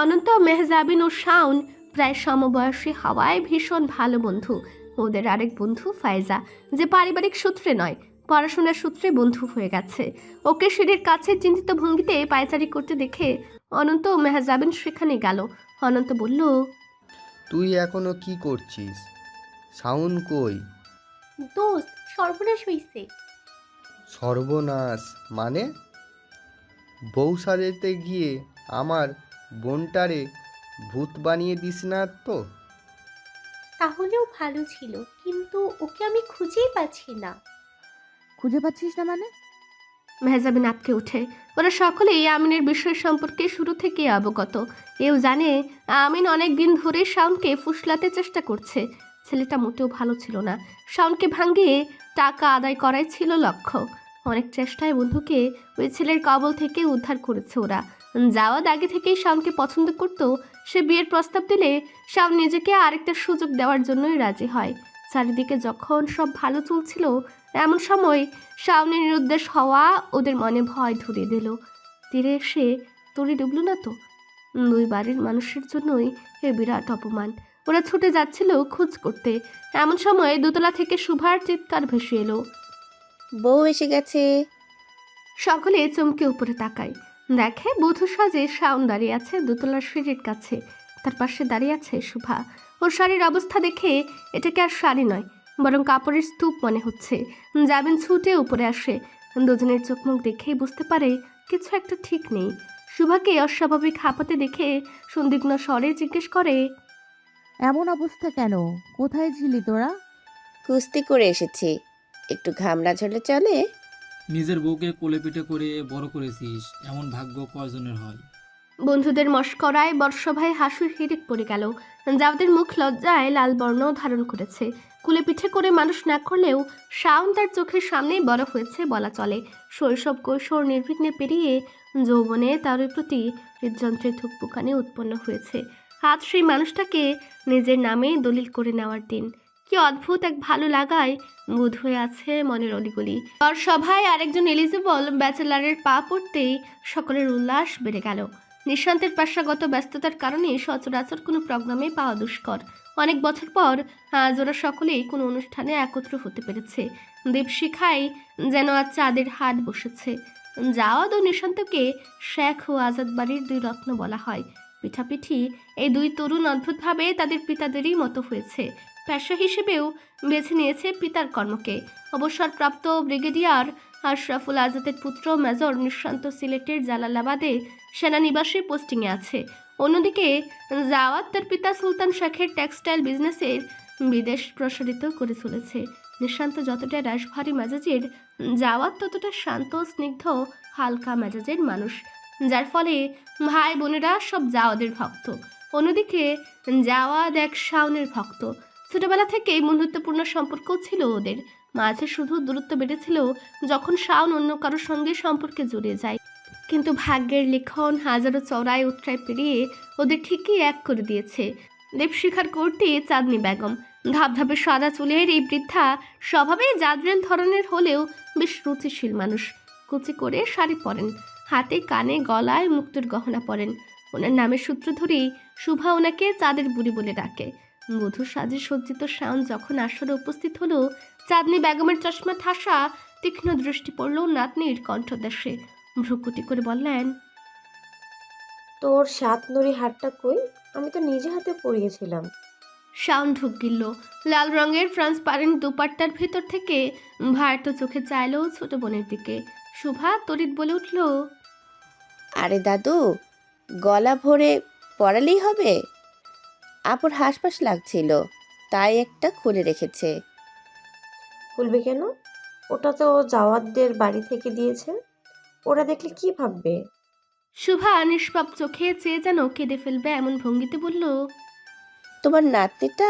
অনন্ত, মেহজাবিন ও শাওন প্রায় সমবয়সী হওয়ায় ভীষণ ভালো বন্ধু। ওদের আরেক বন্ধু ফাইজা, যে পারিবারিক সূত্রে নয়, পড়াশোনার সূত্রে বন্ধু হয়ে গেছে। ওকে সিঁড়ির কাছে চিন্তিত ভঙ্গিতে পায়চারি করতে দেখে অনন্ত ও মেহজাবিন সেখানে গেল। অনন্ত বলল, তুই এখনো কি করছিস? শাওন কই? দোস্ত, সর্বনাশ হইছে। সর্বনাশ মানে? বউ সাজাতে গিয়ে আমার বোনটারে ভূত বানিয়ে দিস না তো? তাহলেও ভালো ছিল, কিন্তু ওকে আমি খুঁজেই পাচ্ছি না। খুঁজে পাচ্ছিস না মানে? মেহজাবিন আটকে ওঠে। ওরা সকলেই আমিনের বিষয় সম্পর্কে শুরু থেকে অবগত। এও জানে আমিন অনেক দিন ধরে শাওনকে ফুসলাতে চেষ্টা করছে। ছেলেটা মোটেও ভালো ছিল না। শাওনকে ভাঙিয়ে টাকা আদায় করাই ছিল লক্ষ্য। অনেক চেষ্টায় বন্ধুকে ওই ছেলের কবল থেকে উদ্ধার করেছে ওরা। যাওয়ার আগে থেকেই শাওনকে পছন্দ করত। সে বিয়ের প্রস্তাব দিলে শাওন নিজেকে আরেকটা সুযোগ দেওয়ার জন্যই রাজি হয়। চারিদিকে যখন সব ভালো চলছিল, এমন সময় শাওনের নিরুদ্দেশ হওয়া ওদের মনে ভয় ধরিয়ে দিল। তীরে এসে তরি ডুবল না তো? দুই বাড়ির মানুষের জন্যই এ বিরাট অপমান। ওরা ছুটে যাচ্ছিল খোঁজ করতে। এমন সময় দোতলা থেকে শুভার চিৎকার ভেসে এলো, বউ এসে গেছে। সকলে চমকে উপরে তাকায়। দেখে বধূ সাজে শাওন দাঁড়িয়ে আছে দোতলার সিঁড়ির কাছে। তার পাশে দাঁড়িয়ে আছে শুভা। ওর শাড়ির অবস্থা দেখে এটাকে আর শাড়ি নয়, বরং কাপড়ের স্তূপ মনে হচ্ছে। জামিন ছুটে উপরে আসে। দুজনের চোখ মুখ দেখেই বুঝতে পারে কিছু একটা ঠিক নেই। শুভাকে অস্বাভাবিক হাঁপাতে দেখে সন্দিগ্ধ স্বরে জিজ্ঞেস করে, এমন অবস্থা কেন? কোথায় ছিলি তোরা? কুস্তি করে এসেছি, একটু ঘাম না ঝরলে চলে? নিজের বউকে কোলে পিঠে করে বড় করেছিস, এমন ভাগ্য কয়জনের হয়? বন্ধুদের মশকরায় বর্ষভায় হাসির হিড়িক পড়ে গেল। যাদের মুখ লজ্জায় লাল বর্ণ ধারণ করেছে। কুলে পিঠে করে মানুষ না করলেও শাওন তার চোখের সামনেই বড় হয়েছে বলা চলে। শৈশব কৈশোর নির্বিঘ্নে পেরিয়ে যৌবনে তার প্রতি হৃদযন্ত্রের ধুকপুকানি উৎপন্ন হয়েছে। আজ সেই মানুষটাকে নিজের নামে দলিল করে নেওয়ার দিন। কি অদ্ভুত এক ভালো লাগায় বোধ হয়ে আছে মনের অলিগলি। আর সভায় আরেকজন এলিজিবল ব্যাচেলারের পা পড়তেই সকলের উল্লাস বেড়ে গেল। নিশান্তের পেশাগত ব্যস্ততার কারণে সচরাচর কোনো প্রোগ্রামে পাওয়া দুষ্কর। অনেক বছর পর আজ ওরা সকলেই কোনো অনুষ্ঠানে একত্র হতে পেরেছে। দীপশিখায় যেন আজ চাঁদের হাট বসেছে। জাওয়াদ ও নিশান্তকে শেখ ও আজাদ বাড়ির দুই রত্ন বলা হয়। পিঠাপিঠি এই দুই তরুণ অদ্ভুতভাবে তাদের পিতাদেরই মতো হয়েছে। পেশা হিসেবেও বেছে নিয়েছে পিতার কর্মকে। অবসরপ্রাপ্ত ব্রিগেডিয়ার আশরাফুল আজাদের পুত্র মেজর নিশান্ত সিলেটের জালালাবাদে সেনানিবাসে পোস্টিংয়ে আছে। অন্যদিকে জাওয়াদ তার পিতা সুলতান শেখের টেক্সটাইল বিজনেসের বিদেশ প্রসারিত করে চলেছে। নিশান্ত যতটা রাশভারী মেজাজের, জাওয়াদ ততটা শান্ত স্নিগ্ধ হালকা মেজাজের মানুষ, যার ফলে ভাই বোনেরা সব জাওয়াদের ভক্ত। অন্যদিকে জাওয়াদ এক শাওনের ভক্ত। ছোটবেলা থেকেই বন্ধুত্বপূর্ণ সম্পর্ক ছিল ওদের মাঝে। শুধু দূরত্ব বেড়েছিল যখন শাওন অন্য কারোর সঙ্গে সম্পর্কে জড়িয়ে যায়। কিন্তু ভাগ্যের লিখন হাজারো চড়াই উতরায় পেরিয়ে ওদের ঠিকই এক করে দিয়েছে দেবশিখার কর্তী চাঁদনি বেগম। ধাপধাপে সাদা চুলের এই বৃদ্ধা স্বভাবে জাদরেল ধরনের হলেও বেশ রুচিশীল মানুষ। কুচি করে শাড়ি পরেন, হাতে কানে গলায় মুক্তোর গহনা পরেন। ওনার নামের সূত্র ধরেই শুভা ওনাকে চাঁদের বুড়ি বলে ডাকে। বধূ সাজে সজ্জিত শাওন যখন আসরে উপস্থিত হলো, চাঁদনি বেগমের চশমা ঠাসা তীক্ষ্ণ দৃষ্টি পড়ল নাতনির কণ্ঠদেশে। ভ্রুকুটি করে বললেন, তোর সাতনরি হারটা কই? আমি তো নিজে হাতে পরিয়েছিলাম। শাওন ঢুক গিলল। লাল রঙের ট্রান্সপারেন্ট দুপাট্টার ভেতর থেকে ভারত চোখে চাইল ছোট বোনের দিকে। শুভা তড়িৎ বলে উঠল, আরে দাদু, গলা ভরে পড়ালেই হবে? আপুর হাসপাস লাগছিল, তাই একটা খুলে রেখেছে। খুলবে কেন? ওটা তো জাওয়াতদের বাড়ি থেকে দিয়েছে। ওরা দেখলে কি ভাববে? শুভা নিষ্পাপ চোখে চেয়ে যেন কেঁদে ফেলবে এমন ভঙ্গিতে বলল, তোমার নাতনিটা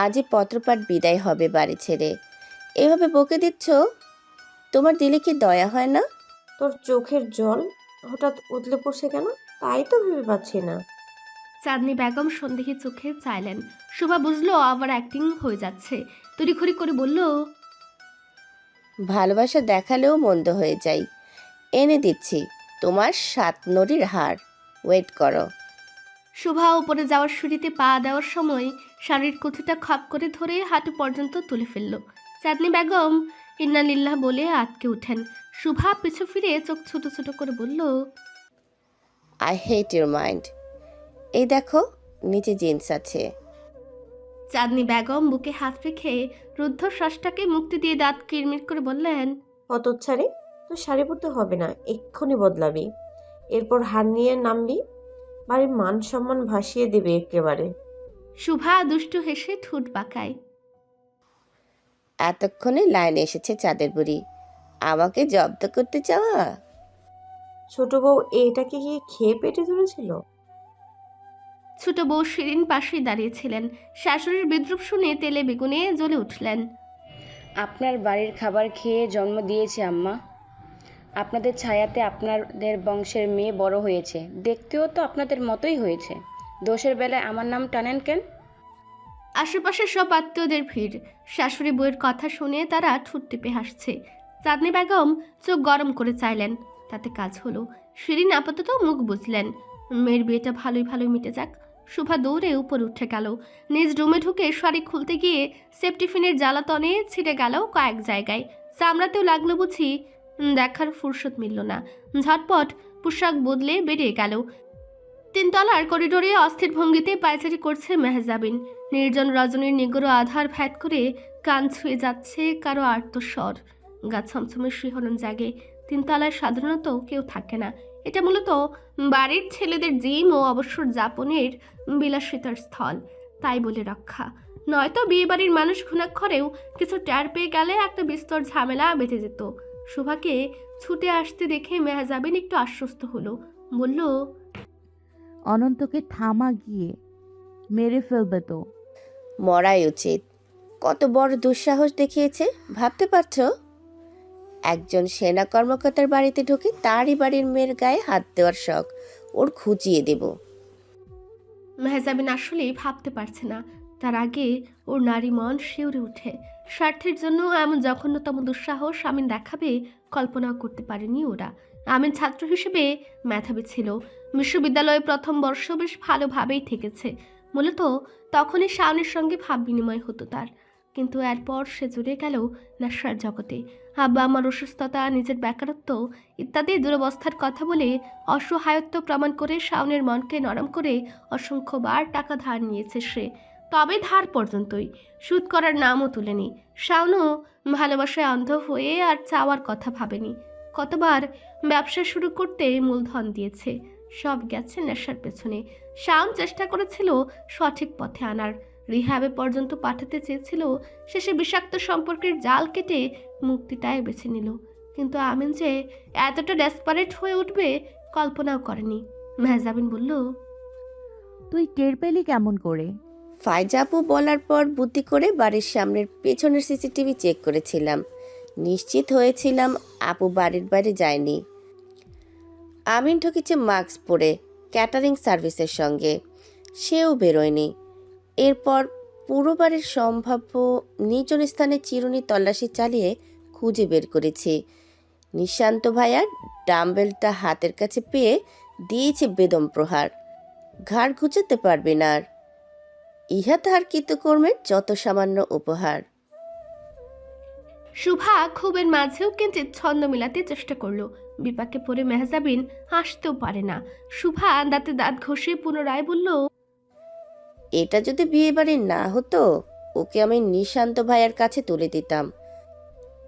আজই পত্রপাঠ বিদায় হবে বাড়ি ছেড়ে। এভাবে বকে দিচ্ছ, তোমার দিলে কি দয়া হয় না? তোর চোখের জল হঠাৎ উতলে পড়ছে কেন, তাই তো ভেবে পাচ্ছি না। চাঁদনি বেগম সন্দেহে চোখে চাইলেন। শুভা বুঝলো আবার অ্যাক্টিং হয়ে যাচ্ছে, তড়িঘড়ি করে বলল, ভালোবাসা দেখালেও মন্দ হয়ে যাই। এনে দিচ্ছি তোমার 7 নড়ির হার, ওয়েট করো। শুভা উপরে যাওয়ার সিঁড়িতে পা দেওয়ার সময় শাড়ির কুচিটা খপ করে ধরে হাঁটু পর্যন্ত তুলে ফেলল। চাঁদনি বেগম ইন্না লিল্লাহ বলে আটকে উঠেন। শুভা পিছু ফিরে চোখ ছোট ছোট করে বলল, আই হেট ইউর মাইন্ড। এই দেখো, নিচে জিন্স আছে। চাঁদনি বেগম বুকে হাত রেখে রুদ্ধশ্বাসটাকে মুক্তি দিয়ে দাঁত কিরমির করে বললেন, হতচ্ছাড়ি, তোর শাড়ি পরতে হবে না, এক্ষুনি বদলাবি। এরপর হার নিয়ে নামবি, বাড়ির মান সম্মান ভাসিয়ে দেবে একেবারে। শুভা দুষ্টু হেসে ঠোঁট বাঁকায়। এতক্ষণে লাইনে এসেছে চাঁদের বুড়ি, আমাকে জব্দ করতে চাওয়া। ছোট বউ এটাকে গিয়ে খেয়ে পেটে ধরেছিল। ছোট বউ শিরিন পাশেই দাঁড়িয়েছিলেন। শাশুড়ির বিদ্রুপ শুনে তেলে বেগুনে জ্বলে উঠলেন। আপনার বাড়ির খাবার খেয়ে জন্ম দিয়েছে আম্মা। আপনাদের ছায়াতে আপনাদের বংশের মেয়ে বড় হয়েছে, দেখতেও তো আপনাদের মতোই হয়েছে। দোষের বেলায় আমার নাম টানেন কেন? আশেপাশে সব আত্মীয়দের ভিড়। শাশুড়ি বউয়ের কথা শুনে তারা ঠোঁট টিপে হাসছে। চাঁদনি বেগম চোখ গরম করে চাইলেন, তাতে কাজ হলো। শিরিন আপাতত মুখ বুঝলেন। মেয়ের বিয়েটা ভালোই ভালোই মিটে যাক। শুভা দৌড়ে উপরে উঠে গেল। নিজ রুমে ঢুকে শাড়ি খুলতে গিয়ে সেফটিফিনের জ্বালাতনে ছিঁড়ে গেল কয়েক জায়গায়। চামড়াতেও লাগলো বুঝি। দেখার ফুরসত মিলল না। ঝটপট পোশাক বদলে বেরিয়ে গেল। 3 তলার করিডোরে অস্থির ভঙ্গিতে পায়চারি করছে মেহজাবিন। নির্জন রজনীর নিগড় আধার ভ্যাট করে কান ছুঁয়ে যাচ্ছে কারো আর্তস্বর। গা ছমছমের শিহরণ জাগে। 3 তলায় সাধারণত কেউ থাকে না। এটা মূলত বাড়ির ছেলেদের জিম ও অবসর যাপনের বিলাসিতার স্থল, তাই বলে রক্ষা। নয়তো বিয়ে বাড়ির মানুষ ঘুণাক্ষরেও কিছু ট্যার পেয়ে গেলে একটা বিস্তর ঝামেলা বেঁধে যেত। শোভাকে ছুটে আসতে দেখে মেহজাবিন একটু আশ্বস্ত হলো। বলল, অনন্তকে থামা গিয়ে, মেরে ফেলবে তো। মরাই উচিত। কত বড় দুঃসাহস দেখিয়েছে ভাবতে পারছো? একজন সেনা কর্মকর্তার বাড়িতে ঢুকে তারই বাড়ির মেয়ের গায়ে হাত দেওয়ার শখ ওর খুঁজিয়ে দেব। মেহজাবিন আসলেই ভাবতে পারছে না। তার আগে ওর নারী মন শিউরে উঠে। স্বার্থের জন্য এমন জঘন্যতম দুঃসাহস আমিন দেখাবে কল্পনাও করতে পারেনি ওরা। আমিন ছাত্র হিসেবে মেধাবী ছিল। বিশ্ববিদ্যালয়ে প্রথম বর্ষ বেশ ভালোভাবেই থেকেছে। মূলত তখনই শাওনের সঙ্গে ভাব বিনিময় হতো তার। কিন্তু এরপর সে জুড়ে গেল নেশার জগতে। আব্বা আমার অসুস্থতা, নিজের বেকারত্ব ইত্যাদি দুরবস্থার কথা বলে অসহায়ত্ব প্রমাণ করে শাওনের মনকে নরম করে অসংখ্যবার টাকা ধার নিয়েছে সে। তবে ধার পর্যন্তই, সুদ করার নামও তুলেনি। শাওনও ভালোবাসায় অন্ধ হয়ে আর চাওয়ার কথা ভাবেনি। কতবার ব্যবসা শুরু করতে মূলধন দিয়েছে, সব গেছে নেশার পেছনে। শাওন চেষ্টা করেছিল সঠিক পথে আনার, রিহ্যাবে পর্যন্ত পাঠাতে চেয়েছিল। শেষে বিষাক্ত সম্পর্কের জাল কেটে মুক্তিটাই বেছে নিল। কিন্তু আমিন যে এতটা ডেসপারেট হয়ে উঠবে কল্পনাও করেনি। মেহজাবিন বলল, তুই টের পেলি কেমন করে? ফাইজা আপু বলার পর বুদ্ধি করে বাড়ির সামনের পেছনের সিসিটিভি চেক করেছিলাম। নিশ্চিত হয়েছিলাম আপু বাড়ির বাইরে যায়নি। আমিন ঢুকেছে মাস্ক পরে ক্যাটারিং সার্ভিসের সঙ্গে, সেও বেরোয়নি। এরপর পুরো বাড়ির সম্ভাব্য নির্জন স্থানে চিরুনি তল্লাশি চালিয়ে খুঁজে বের করেছি। নিশান্ত ভাইয়া ডাম্বেলটা হাতের কাছে পেয়ে দিয়েছে বেদম প্রহার। ঘাড় ঘুচাতে পারবে না আর। ইহা তাহার কৃতকর্মের যত সামান্য উপহার। শুভা ক্ষোভের মাঝেও কিঞ্চিত ছন্দ মিলাতে চেষ্টা করলো। বিপাকে পড়ে মেহজাবিন হাসতেও পারে না। শুভা দাঁতে দাঁত ঘষে পুনরায় বলল, এটা যদি বিয়ে বাড়ি না হতো, ওকে আমি নিশান্ত ভাইয়ার কাছে তুলে দিতাম।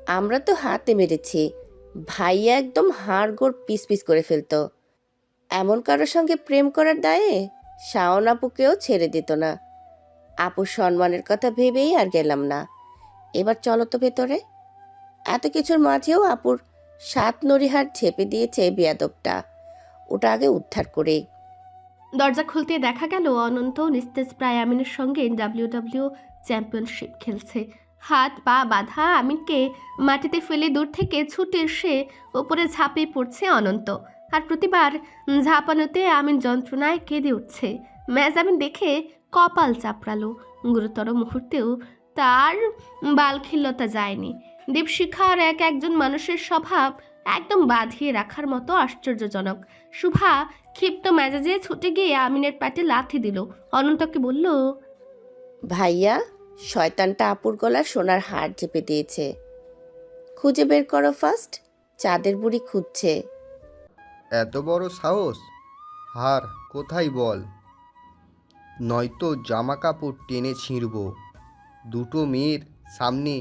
আমরা তো হাতে মেরেছি, ভাইয়া একদম হাড়গোড় পিস পিস করে ফেলতো। এমন কারোর সঙ্গে প্রেম করার দায়ে শাওন আপুকেও ছেড়ে দিত না। আপুর সম্মানের কথা ভেবেই আর গেলাম না। এবার চলো তো ভেতরে। এত কিছুর মাঝেও আপুর 7 নড়িহার ছেপে দিয়েছে বেয়াদবটা। ওটা আগে উদ্ধার করে। দরজা খুলতে দেখা গেল অনন্ত নিস্তেজ প্রায় আমিনের সঙ্গে ডাব্লিউডাব্লিউ চ্যাম্পিয়নশিপ খেলছে। হাত পা বাঁধা আমিনকে মাটিতে ফেলে দূর থেকে ছুটে এসে ওপরে ঝাঁপিয়ে পড়ছে অনন্ত। আর প্রতিবার ঝাঁপানোতে আমিন যন্ত্রণায় কেঁদে উঠছে। মেহজাবিন দেখে কপাল চাপড়ালো। গুরুতর মুহূর্তেও তার বালখিল্যতা যায়নি। দীপশিখার একজন মানুষের স্বভাব একদম বাঁধিয়ে রাখার মতো আশ্চর্যজনক। শুভা ক্ষিপ্ত মেজাজে ছুটে গিয়ে আমিনের পাটে লাথি দিল। অনন্তকে বলল, ভাইয়া, শয়তানটা আপুর গলার সোনার হার চেপে দিয়েছে। খুঁজে বের করো ফার্স্ট। চাঁদের বুড়ি খুঁজছে। এত বড় সাহস! হার কোথায় বল, নয়তো জামা কাপড় টেনে ছিঁড়ব। দুটো মেয়ের সামনে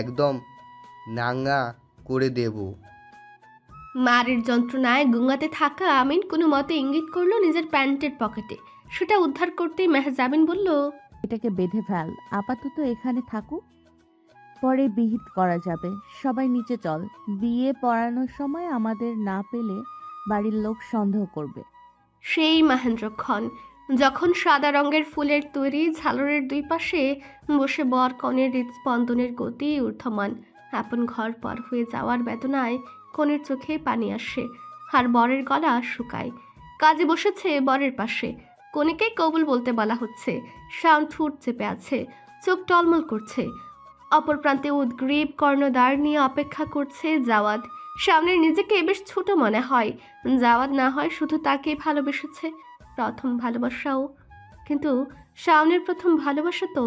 একদম নাঙ্গা করে দেব। মারের যন্ত্রণায় গুঙাতে থাকা আমিন কোনো মতে ইঙ্গিত করলো নিজের প্যান্টের পকেটে। সেটা উদ্ধার করতেই মেহজাবিন বলল, এটাকে বেঁধে ফেল, আপাতত এখানে থাকুক, পরে বিহিত করা যাবে। সবাই নিচে চল, বিয়ে পড়ানোর সময় আমাদের না পেলে বাড়ির লোক সন্দেহ করবে। সেই মহেন্দ্রক্ষণ যখন সাদা রঙের ফুলের তৈরি ঝালরের দুই পাশে বসে বর কনের হৃদস্পন্দনের গতি ঊর্ধ্বমান। আপন ঘর পর হয়ে যাওয়ার বেদনায় কনের চোখে পানি আসে, আর বরের গলা শুকায়। কাজে বসেছে বরের পাশে, কনেকে কবুল বলতে বলা হচ্ছে। শাওন ঠোঁট চেপে আছে, চোখ টলমল করছে। অপর প্রান্তে উদ্গ্রীব কর্ণদ্বার নিয়ে অপেক্ষা করছে জাওয়াদ। শাওনের নিজেকে বেশ ছোট মনে হয়। জাওয়াদ না হয় শুধু তাকে ভালোবেসেছে, প্রথম ভালোবাসাও। কিন্তু শাওনের প্রথম ভালোবাসা তো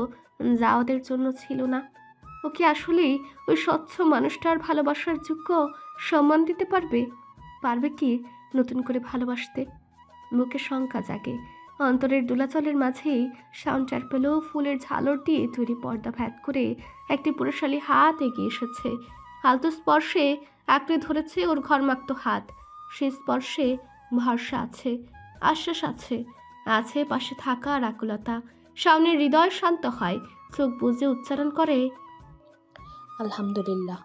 জাওয়াদের জন্য ছিল না। ও কি আসলেই ওই স্বচ্ছ মানুষটার ভালোবাসার যোগ্য? সম্মান দিতে পারবে? পারবে কি নতুন করে ভালোবাসতে? মুখে শঙ্কা জাগে। অন্তরের দোলাচলের মাঝেই শাওন টের পেল ফুলের ঝালর দিয়ে তৈরি পর্দা ভেদ করে একটি পুরুষালী হাত এগিয়ে এসেছে। আলতো স্পর্শে আঁকড়ে ধরেছে ওর ঘরমাক্ত হাত। সেই স্পর্শে ভরসা আছে, আশ্বাস আছে, আছে পাশে থাকা আর আকুলতা। শাওনের হৃদয় শান্ত হয়, চোখ বুজে উচ্চারণ করে, আলহামদুলিল্লাহ।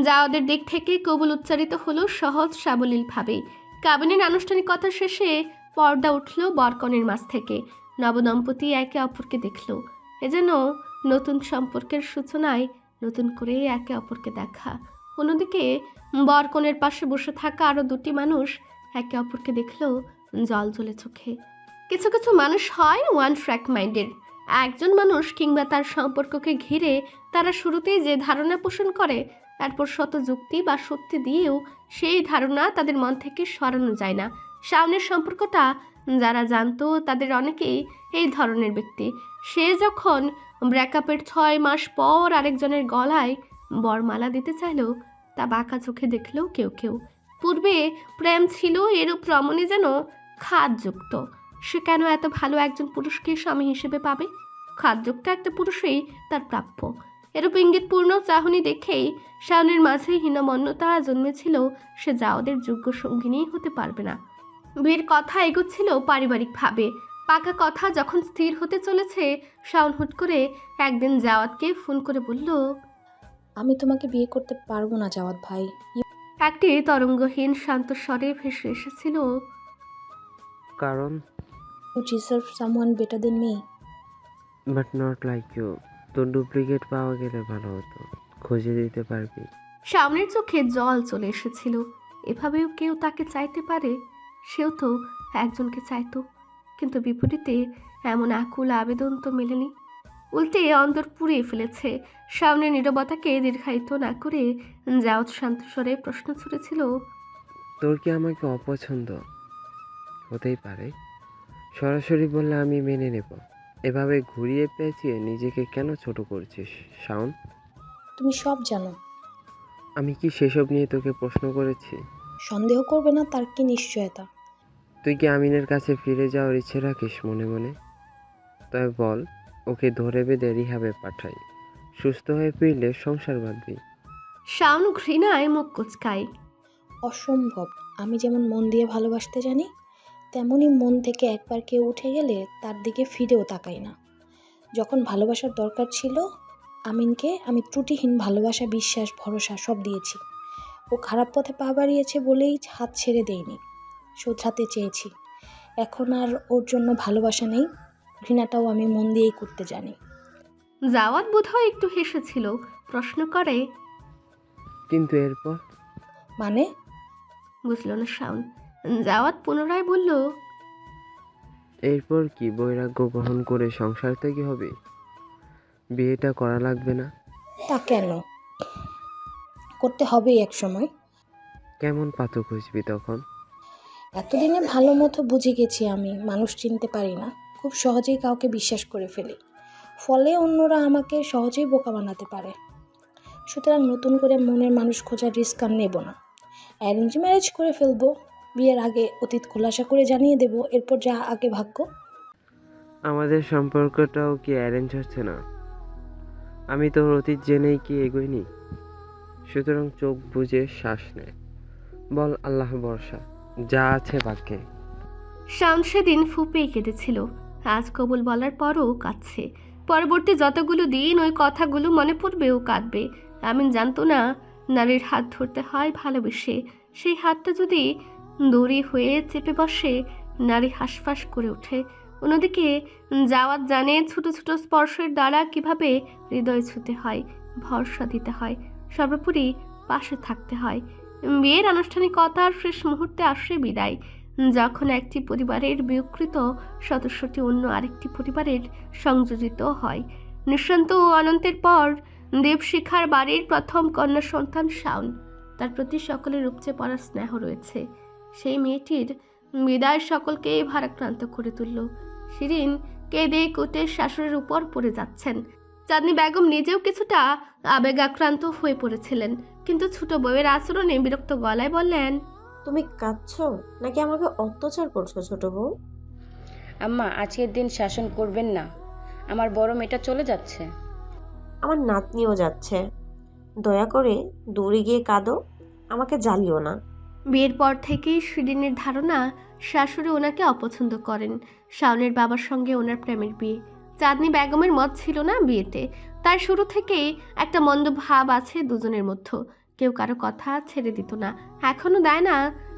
জাওয়াদের দিক থেকে কবুল উচ্চারিত হলো সহজ সাবলীলভাবে। কাবিনের আনুষ্ঠানিকতা শেষে পর্দা উঠল বরকনের মাঝ থেকে। নবদম্পতি একে অপরকে দেখল। এ যেন নতুন সম্পর্কের সূচনায় নতুন করে একে অপরকে দেখা। অন্যদিকে বরকনের পাশে বসে থাকা আরও দুটি মানুষ একে অপরকে দেখল জল জ্বলে চোখে। কিছু কিছু মানুষ হয় ওয়ান ট্র্যাক মাইন্ডের। একজন মানুষ কিংবা তার সম্পর্ককে ঘিরে তারা শুরুতেই যে ধারণা পোষণ করে, তারপর শত যুক্তি বা সত্যি দিয়েও সেই ধারণা তাদের মন থেকে সরানো যায় না। শাওনের সম্পর্কটা যারা জানতো তাদের অনেকেই এই ধরনের ব্যক্তি। সে যখন ব্রেকআপের 6 মাস পর আরেকজনের গলায় বরমালা দিতে চাইল, তা বাঁকা চোখে দেখলেও কেউ কেউ। পূর্বে প্রেম ছিল এরূপ রমণী যেন খাদযুক্ত। সে কেন এত ভালো একজন পুরুষকে স্বামী হিসেবে পাবে? খাদযুক্ত একটা পুরুষই তার প্রাপ্য। এরূপ ইঙ্গিতপূর্ণ চাহনি দেখেই শাওনের মাঝে হীনমন্যতা জন্মেছিল। সে জাওয়াদের যোগ্য সঙ্গিনী হতে পারবে না। বিয়ের কথা এগোচ্ছিল পারিবারিকভাবে। পাকা কথা যখন স্থির হতে চলেছে, শাওন হুট করে একদিন জাওয়াদকে ফোন করে বলল, আমি তোমাকে বিয়ে করতে পারবো না জাওয়াদ ভাই। একটি তরঙ্গহীন শান্ত স্বরে ভেসে এসেছিল, কারণ You deserve someone better than me. But not like you. তোর ডুপ্লিকেট পাওয়া গেলে ভালো হতো, খুঁজে দিতে পারবি? সামনের চোখে জল চলে এসেছিল। এভাবেও কেউ তাকে চাইতে পারে? সেও তো একজনকে চাইতো, কিন্তু বিপরীতে এমন আকুল আবেদন তো মেলেনি। উল্টে অন্তর পুড়িয়ে ফেলেছে। সামনের নীরবতাকে দীর্ঘায়িত না করে জাওয়াদ শান্ত স্বরে প্রশ্ন ছুড়েছিল, তোর কি আমাকে অপছন্দ? হতেই পারে, সরাসরি বললে আমি মেনে নেব। এভাবে ঘুরিয়ে পেঁচিয়ে নিজেকে কেন ছোট করছিস শাওন? তুমি সব জানো। আমি কি সেসব নিয়ে তোকে প্রশ্ন করেছি? সন্দেহ করবে না তার কি নিশ্চয়তা? তুই কি আমিনের কাছে ফিরে যাওয়ার ইচ্ছে রাখিস মনে মনে? তবে বল, ওকে ধরে বেঁধে রিহাবে পাঠাই। সুস্থ হয়ে ফিরলে সংসার বাঁধবি। শাওন ঘৃণায় মুখ কুচকায়। অসম্ভব। আমি যেমন মন দিয়ে ভালোবাসতে জানি, তেমনই মন থেকে একবার কেউ উঠে গেলে তার দিকে ফিরেও তাকাই না। যখন ভালোবাসার দরকার ছিল আমিনকে আমি ত্রুটিহীন ভালোবাসা, বিশ্বাস, ভরসা সব দিয়েছি। ও খারাপ পথে পা বাড়িয়েছে বলেই হাত ছেড়ে দেইনি, শোধরাতে চেয়েছি। এখন আর ওর জন্য ভালোবাসা নেই, ঘৃণাটাও আমি মন দিয়েই করতে জানি। জাওয়াত বোধহয় একটু হেসেছিল, প্রশ্ন করে। কিন্তু এরপর? মানে? বুঝল না শাওন। জাওয়াত পুনরায় বলল, এরপর কি বৈরাগ্য গ্রহণ করে সংসার থেকে হবে? বিয়েটা করা লাগবে না? তা কেন? করতে হবেই এক সময়। কেমন পাত্র খুঁজবি তখন? এতদিনে ভালো মতো বুঝে গেছি আমি মানুষ চিনতে পারি না, খুব সহজেই কাউকে বিশ্বাস করে ফেলি, ফলে অন্যরা আমাকে সহজেই বোকা বানাতে পারে। সুতরাং নতুন করে মনের মানুষ খোঁজার রিস্ক আর নেব না, অ্যারেঞ্জ ম্যারেজ করে ফেলবো। বিয়ের আগে অতীত খোলাসা করে জানিয়ে দেব, এরপর যা আগে ভাগ্য। আমাদের সম্পর্কটাও কি অ্যারেঞ্জ হচ্ছে না? আমি তোর অতীত জেনেই কি এগোইনি? সুতরাং চোখ বুজে শ্বাস নে, বল আল্লাহ ভরসা, যা আছে ভাগ্যে। শাওন সেদিন ফুপেই কেঁদেছিল, আজ কবুল বলার পরও কাঁদছে। পরবর্তী যতগুলো দিন ওই কথাগুলো মনে পড়বে ও কাঁদবে। আমিন জানতো না নারীর হাত ধরতে হয় ভালোবেসে। সেই হাতটা যদি দড়ি হয়ে চেপে বসে, নারী হাঁসফাঁস করে ওঠে। অন্যদিকে জাওয়াত জানে ছোট ছোট স্পর্শের দ্বারা কিভাবে হৃদয় ছুঁতে হয়, ভরসা দিতে হয়, সর্বোপরি পাশে থাকতে হয়। বিয়ের আনুষ্ঠানিকতার শেষ মুহূর্তে আসে বিদায়, যখন একটি পরিবারের বিকৃত সদস্যটি অন্য আরেকটি পরিবারের সংযোজিত হয়। নিঃসন্ত ও অনন্তের পর দেবশিখার বাড়ির প্রথম কন্যা সন্তান শাওন। তার প্রতি সকলের উপচে পড়ার স্নেহ রয়েছে। সেই মেয়েটির বিদায় সকলকেই ভারাক্রান্ত করে তুলল। শিরিন কেঁদে কুটে শাশুড়ির উপর পড়ে যাচ্ছেন। চাঁদনি বেগম নিজেও কিছুটা আবেগাক্রান্ত হয়ে পড়েছিলেন, কিন্তু ছোট বউয়ের আচরণে বিরক্ত গলায় বললেন, তুমি কাঁদছো নাকি আমাকে অত্যাচার করছো ছোট বউ? আম্মা, আজকের দিন শাসন করবেন না, আমার বড় মেয়েটা চলে যাচ্ছে। আমার নাতনিও যাচ্ছে, দয়া করে দূরে গিয়ে কাঁদো, আমাকে জ্বালিও না। বিয়ের পর থেকেই শিরিনের ধারণা শাশুড়ি ওনাকে অপছন্দ করেন। শাওনের বাবার সঙ্গে ওনার প্রেমের বিয়ে। চাঁদনি বেগমের মত ছিল না বিয়েতে। তার শুরু থেকেই একটা মন্দ ভাব আছে দুজনের মধ্যে। কেউ কারো কথা ছেড়ে দিত না, এখনও দেয় না।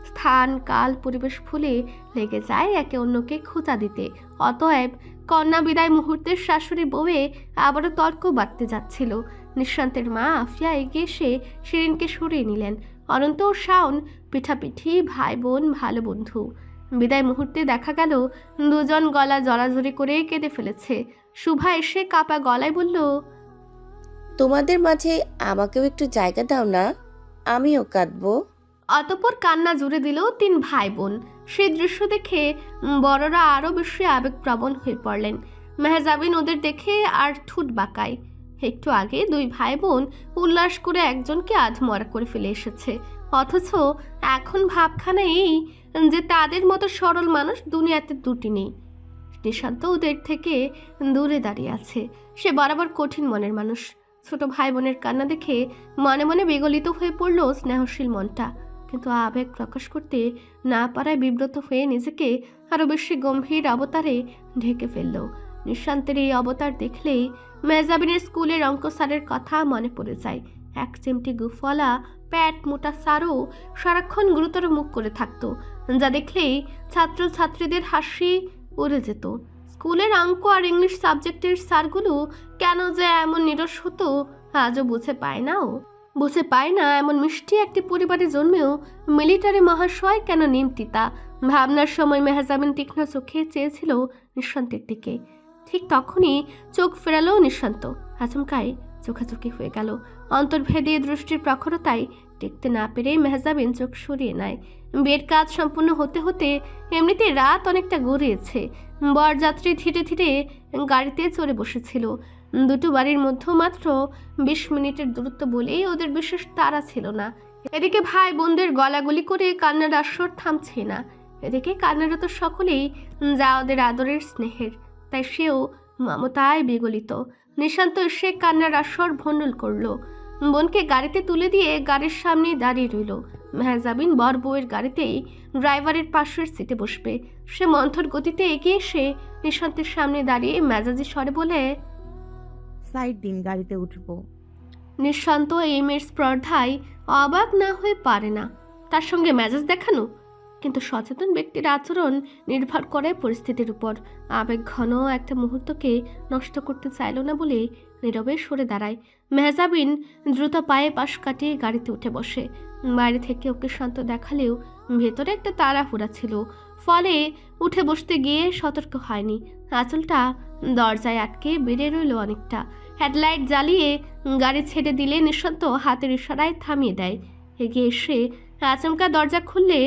স্থান কাল পরিবেশ ভুলে লেগে যায় একে অন্যকে খোঁচা দিতে। অতএব কন্যা বিদায় মুহূর্তে শাশুড়ি বউয়ে আবারও তর্ক বাঁধতে যাচ্ছিল। নিঃশান্তের মা আফিয়া এগিয়ে এসে শিরিনকে সরিয়ে নিলেন। অনন্ত ও শাওন পিঠাপিঠি, ভাই বোন, ভালো বন্ধু। বিদায় মুহূর্তে দেখা গেল দুজন গলা জড়াজড়ি করে কেঁদে ফেলেছে। শুভা এসে কাপা গলায় বলল, তোমাদের মাঝে আমাকেও একটু জায়গা দাও না, আমিও কাঁদবো। অতঃপর কান্না জুড়ে দিল তিন ভাই বোন। সেই দৃশ্য দেখে বড়রা আরও বেশি আবেগপ্রবণ হয়ে পড়লেন। মেহজাবিন ওদের দেখে আর ঠুট বাঁকায়। একটু আগে দুই ভাই বোন উল্লাস করে একজনকে আধমরা করে ফেলে এসেছে, অথচ এখন ভাবখানা এই যে তাদের মতো সরল মানুষ দুনিয়াতে দুটি নেই। নিশান্ত ওদের থেকে দূরে দাঁড়িয়ে আছে। সে বরাবর কঠিন মনের মানুষ। ছোট ভাই বোনের কান্না দেখে মনে মনে বিগলিত হয়ে পড়ল স্নেহশীল মনটা, কিন্তু আবেগ প্রকাশ করতে না পারায় বিব্রত হয়ে নিজেকে আরো বেশি গম্ভীর অবতারে ঢেকে ফেলল। নিঃশান্তের এই অবতার দেখলেই মেহজাবিনের স্কুলের অঙ্ক স্যারের কথা মনে পড়ে যায়। এক চিমটি গুফওয়ালা প্যাট মোটা স্যারও সারাক্ষণ গুরুতর মুখ করে থাকতো, যা দেখলেই ছাত্রছাত্রীদের হাসি উড়ে যেত। স্কুলের অঙ্ক আর ইংলিশ সাবজেক্টের স্যারগুলো কেন যে এমন নিরস হতো আজও বুঝে পায় না। বুঝে পায় না এমন মিষ্টি একটি পরিবারে জন্মেও মিলিটারি মহাশয় কেন নিমতিতা। ভাবনার সময় মেহজাবিন তীক্ষ্ণ চোখে চেয়েছিল নিঃশান্তের দিকে। ঠিক তখনই চোখ ফেরালো নিঃশান্ত। আচমকাই চোখাচোখি হয়ে গেল। অন্তর্ভেদে দৃষ্টির প্রখরতায় টেকতে না পেরে মেহজাবিন চোখ সরিয়ে নেয়। বিয়ের কাজ সম্পূর্ণ হতে হতে এমনিতে রাত অনেকটা গড়িয়েছে। বরযাত্রী ধীরে ধীরে গাড়িতে চড়ে বসেছিল। দুটো বাড়ির মধ্যে মাত্র 20 মিনিটের দূরত্ব বলেই ওদের বিশেষ তাড়া ছিল না। এদিকে ভাই বোনদের গলাগলি করে কান্নার আসর থামছে না। এদিকে কান্নারত সকলেই যা ওদের আদরের স্নেহের, তাই সেও মমতায় বিগলিত। নিশান্ত এসে কান্নার আসর ভণ্ডুল করলো। বোনকে গাড়িতে তুলে দিয়ে গাড়ির সামনে দাঁড়িয়ে রইল। মেহজাবিন বর বউয়ের গাড়িতেই ড্রাইভারের পাশের সিটে বসবে। সে মন্থর গতিতে এগিয়ে এসে নিশান্তের সামনে দাঁড়িয়ে মেজাজি স্বরে বলে, সাইড দিন, গাড়িতে উঠবো। নিঃশান্ত এই মেয়ের স্পর্ধায় অবাক না হয়ে পারে না। তার সঙ্গে মেজাজ দেখানো, কিন্তু সচেতন ব্যক্তির আচরণ নির্ভর করে পরিস্থিতির উপর। আবেগ ঘন একটা মুহূর্তকে নষ্ট করতে চাইল না বলে নীরবে সরে দাঁড়ায়। মেহজাবিন দ্রুত পায়ে পাশ কাটিয়ে গাড়িতে উঠে বসে। বাইরে থেকে ওকে শান্ত দেখালেও ভেতরে একটা তাড়াহুড়া ছিল, ফলে উঠে বসতে গিয়ে সতর্ক হয়নি। আঁচলটা দরজায় আটকে বেড়ে রইল অনেকটা। হেডলাইট জ্বালিয়ে গাড়ি ছেড়ে দিলে নিঃশান্ত হাতের ইশারায় থামিয়ে দেয়। এগিয়ে এসে আচমকা দরজা খুললে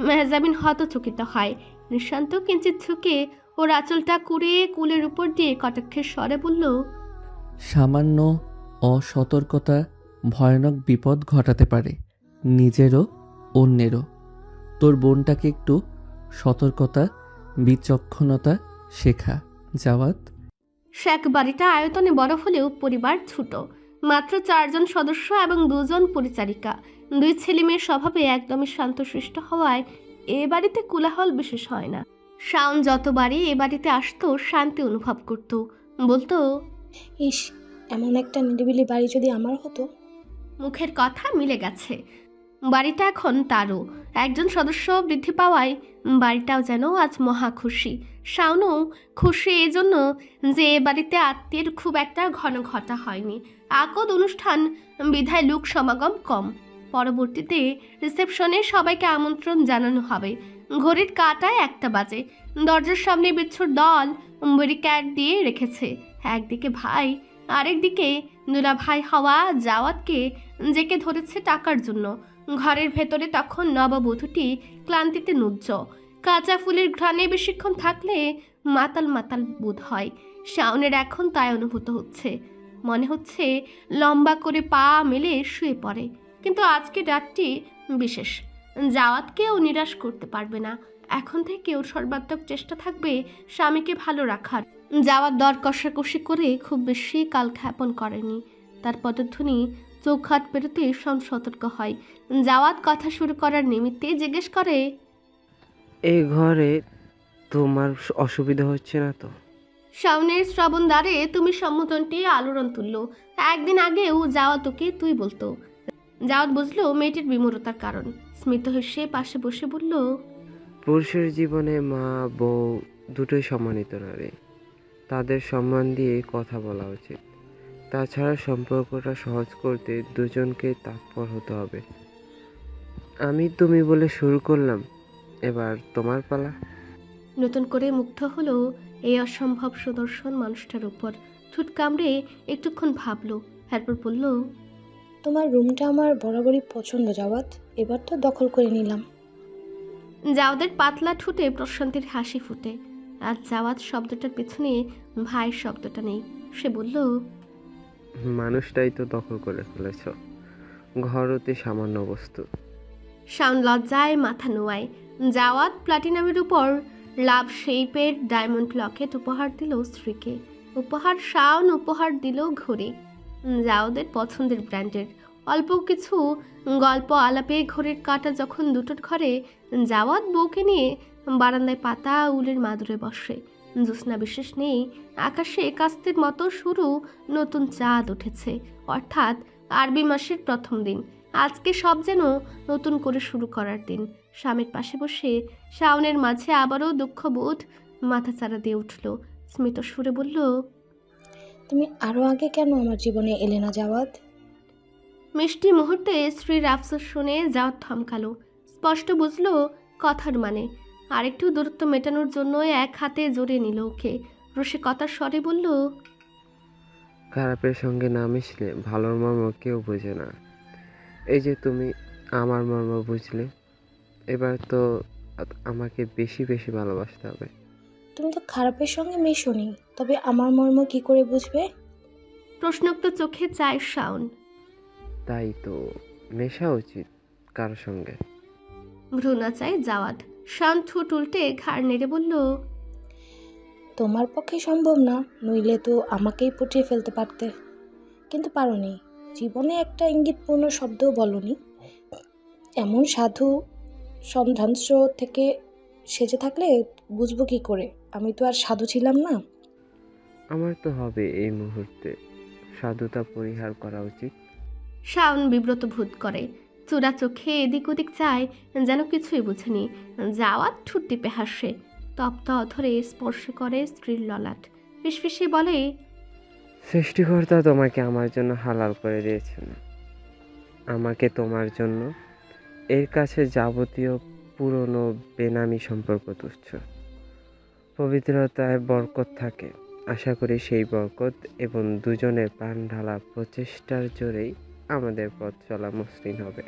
মেহজাবিন হতচকিত হয়। নিঃশান্ত কিঞ্চিত ঝুঁকে ওর আঁচলটা কুড়িয়ে কুলের উপর দিয়ে কটাক্ষের স্বরে বলল, সামান্য অসতর্কতা ভয়ানক বিপদ ঘটাতে পারে, নিজেরও অন্যেরও। তোর বোনটাকে একটু সতর্কতা বিচক্ষণতা শেখা জাওয়াত। শেখ বাড়িটা আয়তনে বড় হলেও পরিবার ছোট, মাত্র 4 জন সদস্য এবং 2 জন পরিচারিকা। 2 ছেলে মেয়ের স্বভাবে একদমই শান্তশিষ্ট হওয়ায় এ বাড়িতে কোলাহল বিশেষ হয় না। শাওন যতবারই এ বাড়িতে আসতো শান্তি অনুভব করত, বলতো, ইস, এমন একটা নিরিবিলি বাড়ি যদি আমার হতো। মুখের কথা মিলে গেছে। বাড়িটা এখন তারও। একজন সদস্য বৃদ্ধি পাওয়ায় বাড়িটাও যেন আজ মহা খুশি। শাওনও খুশি এই জন্য যে এ বাড়িতে আত্মীয়ের খুব একটা ঘন ঘটা হয়নি। আকদ অনুষ্ঠান বিধায় লোক সমাগম কম। পরবর্তীতে রিসেপশনে সবাইকে আমন্ত্রণ জানানো হবে। ঘড়ির কাঁটায় 1টা বাজে। দরজার সামনে বিচ্ছুর দল ব্যারিকেড দিয়ে রেখেছে। একদিকে ভাই, আরেকদিকে নুরা ভাই হওয়া জাওয়াতকে জেকে ধরেছে টাকার জন্য। ঘরের ভেতরে তখন নববধূটি ক্লান্তিতে নুজ্জ। কাঁচা ফুলের ঘ্রাণে বেশিক্ষণ থাকলে মাতাল মাতাল বোধ হয়। শাওনের এখন তাই অনুভূত হচ্ছে। মনে হচ্ছে লম্বা করে পা মেলে শুয়ে পড়ে। কিন্তু আজকের রাতটি বিশেষ। জাওয়াতকেও নিরাশ করতে পারবে না। এখন থেকে ওর সর্বাত্মক চেষ্টা থাকবে স্বামীকে ভালো রাখার। জাওয়াত দর কষাকষি করে খুব বেশি কালক্ষেপণ করেনি। তার পদধ্বনি চোখ হাত পেরোতে সতর্ক হয়। জাওয়াত কথা শুরু করার নিমিত্তে জিজ্ঞেস করে, এই ঘরে তোমার অসুবিধা হচ্ছে না তো? শাওনের শ্রবণ দ্বারে তুমি সম্বোধনটি আলোড়ন তুলল। একদিন আগেও জাওয়াত ওকে তুই বলতো। জাওয়াত বুঝলো মেয়েটির বিমূঢ়তার কারণ। স্মিত হেসে পাশে বসে বলল, পুরুষের জীবনে মা বউ দুটোই সম্মানিত নারী, তাদের সম্মান দিয়ে কথা বলা উচিত। তাছাড়া সম্পর্কটা সহজ করতে দুজনকে তৎপর হতে হবে। আমি তুমি বলে শুরু করলাম, এবার তোমার পালা। নতুন করে মুগ্ধ হলো এই অসম্ভব সুদর্শন মানুষটার উপর। ঠোঁট কামড়ে একটুক্ষণ ভাবলো, এরপর বলল, তোমার রুমটা আমার বরাবরই পছন্দ জাওয়াত, এবার তো দখল করে নিলাম। জাওয়াদের পাতলা ঠোঁটে প্রশান্তির হাসি ফুটে। আর জাওয়াত শব্দটার পেছনে ভাইয়ের শব্দটা নেই। সে বলল, মানুষটাই তো দখল করে ফেলেছ, ঘর অতি সামান্য বস্তু। শাওন লজ্জায় মাথা নোয়ায়। জাওয়াত প্লাটিনামের উপর লাভ শেপের ডায়মন্ড লকেট উপহার দিল স্ত্রীকে। উপহার শাওন উপহার দিল ঘড়ি, জাওয়াদের পছন্দের ব্র্যান্ডের। অল্প কিছু গল্প আলাপে ঘড়ির কাঁটা যখন দুটোর ঘরে, জাওয়াত বউকে নিয়ে বারান্দায় পাতা উলের মাদুরে বসে। জ্যোৎস্না বিশেষ নেই, আকাশে কাস্তের মতো শুরু নতুন চাঁদ উঠেছে, অর্থাৎ আরবি মাসের প্রথম দিন। আজকে সব যেন নতুন করে শুরু করার দিন। স্বামীর পাশে বসে শাওনের মাঝে আবারও দুঃখবোধ মাথাচাড়া দিয়ে উঠল। স্মিত সুরে বলল, তুমি আরও আগে কেন আমার জীবনে এলে না জাওয়াত? মিষ্টি মুহূর্তে স্ত্রীর আফসোস শুনে জাওয়াত থমকালো। স্পষ্ট বুঝলো কথার মানে। আরেকটু দূরত্ব মেটানোর জন্য এক হাতে জড়িয়ে নিল ওকে। রসিকতার স্বরে বলল, খারাপের সঙ্গে না মিশলে ভালোর মর্ম কেউ বোঝে না। এই যে তুমি আমার মর্ম বুঝলে, এবার তো আমাকে বেশি বেশি ভালোবাসতে হবে। তুমি তো খারাপের সঙ্গে মেশোনি, তবে আমার মর্ম কি করে বুঝবে? প্রশ্নোক্ত চোখে চায় শাওন। তাই তো মেশা উচিত কারোর সঙ্গে। ভ্রুনা চায় জাওয়াত। শাওন ঠোঁট উল্টে ঘাড় নেড়ে বলল, তোমার পক্ষে সম্ভব না, নইলে তো আমাকেই পটিয়ে ফেলতে পারতে, কিন্তু পারোনি। জীবনে একটা ইঙ্গিতপূর্ণ শব্দও বলনি। এমন সাধু সম্ভ্রান্ত থেকে সেজে থাকলে বুঝবো কি করে? আমি তো আর সাধু ছিলাম না। আমার তো হবে এই মুহূর্তে, সাধুতা পরিহার করা উচিত। শাওন বিব্রত বোধ করে, চোরা চোখে এদিক ওদিক চায়, যেন কিছুই বুঝেনি। জাওয়াত ঠোঁট টিপে হাসে, তপ্ত অধরে স্পর্শ করে স্ত্রীর ললাট, ফিসফিসে বলে, সৃষ্টিকর্তা তোমাকে আমার জন্য হালাল করে দিয়েছেন, আমাকে তোমার জন্য। এর কাছে যাবতীয় পুরনো বেনামি সম্পর্ক তুচ্ছ। পবিত্রতায় বরকত থাকে। আশা করি সেই বরকত এবং দুজনের প্রাণ ঢালা প্রচেষ্টার জোরেই আমাদের পথ চলা মসৃণ হবে।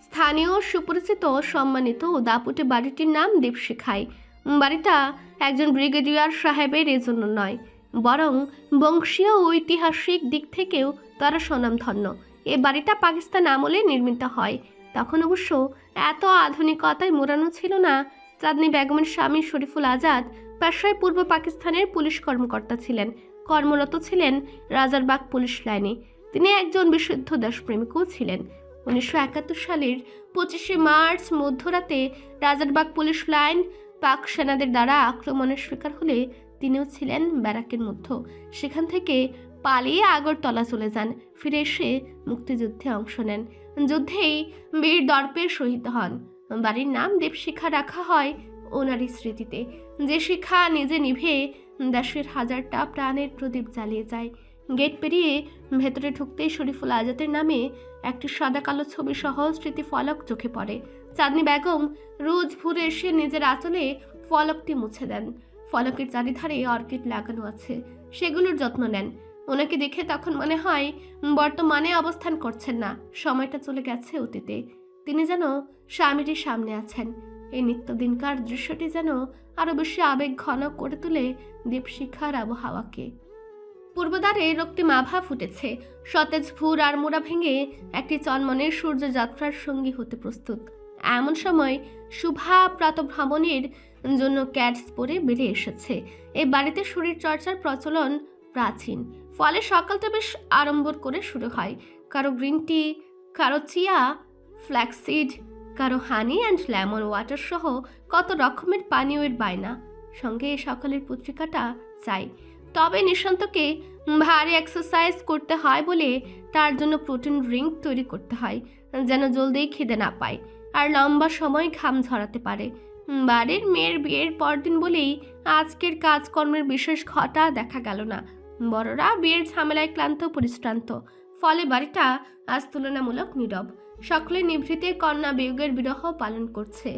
স্থানীয় সুপরিচিত সম্মানিত ও দাপুটে বাড়িটির নাম দীপশিখাই। বাড়িটা একজন ব্রিগেডিয়ার সাহেবের এজন্য নয়, বরং বংশীয় ও ঐতিহাসিক দিক থেকেও তারা স্বনামধন্য। এ বাড়িটা পাকিস্তান আমলে নির্মিত হয়। তখন অবশ্য এত আধুনিকতায় মোড়ানো ছিল না। চাঁদনি বেগমের স্বামী শরীফুল আজাদ পেশায় পূর্ব পাকিস্তানের পুলিশ কর্মকর্তা ছিলেন, কর্মরত ছিলেন রাজারবাগ পুলিশ লাইনে। তিনি একজন বিশুদ্ধ দেশপ্রেমিকও ছিলেন। 1971 সালের 25শে মার্চ মধ্যরাতে রাজারবাগ পুলিশ লাইন পাক সেনাদের দ্বারা আক্রমণের শিকার হলে তিনিও ছিলেন ব্যারাকের মধ্যে। সেখান থেকে পালিয়ে আগরতলা চলে যান, ফিরে এসে মুক্তিযুদ্ধে অংশ নেন। যুদ্ধেই বীর দর্পে শহীদ হন। বাড়ির নাম দীপশিখা রাখা হয় ওনারই স্মৃতিতে, যে শিখা নিজে নিভে দেশের হাজারটা প্রাণের প্রদীপ জ্বালিয়ে যায়। গেট পেরিয়ে ভেতরে ঢুকতেই শরীফুল আজাদের নামে একটি সাদা কালো ছবি সহ স্মৃতি ফলক চোখে পড়ে। চাঁদনি বেগম রোজ ভোরে এসে নিজের আঁচলে ফলকটি মুছে দেন। ফলকের চারিধারে অর্কিড লাগানো আছে, সেগুলোর যত্ন নেন। ওনাকে দেখে তখন মনে হয় বর্তমানে অবস্থান করছেন না, সময়টা চলে গেছে অতীতে। তিনি যেন স্বামীটির সামনে আছেন। এই নিত্যদিনকার দৃশ্যটি যেন আরো বেশি আবেগ ঘন করে তোলে দীপশিখার আবহাওয়াকে। পূর্বদ্বারে রক্তিম আভা ফুটেছে, সতেজ ভোর আর মোড়া ভেঙে একটি চনমনের সূর্যযাত্রার সঙ্গী হতে প্রস্তুত। এমন সময় শুভা প্রাতভ্রমণের জন্য ক্যাটস পরে বেরিয়ে এসেছে। এই বাড়িতে শরীর চর্চার প্রচলন প্রাচীন, ফলে সকালটা বেশ আড়ম্বর করে শুরু হয়। কারো গ্রিন টি, কারো চিয়া, ফ্ল্যাক্সিড, কারো হানি অ্যান্ড লেমন ওয়াটার সহ কত রকমের পানীয়ের বায়না। সঙ্গে সকালের পত্রিকাটা চাই। তবে নিশান্তকে ভারী এক্সারসাইজ করতে হয় বলে তার জন্য প্রোটিন ড্রিঙ্ক তৈরি করতে হয়, যেন জলদি খিদে না পায় আর লম্বা সময় ঘাম ঝরাতে পারে। বাড়ির মেয়ের বিয়ের পরদিন বলেই আজকের কাজকর্মের বিশেষ ঘটা দেখা গেল না। বড়রা বিয়ের ঝামেলায় ক্লান্ত পরিশ্রান্ত, ফলে বাড়িটা আজ তুলনামূলক নীরব। সকলে নিভৃতে কন্যা বিয়োগের বিরহ পালন করছে।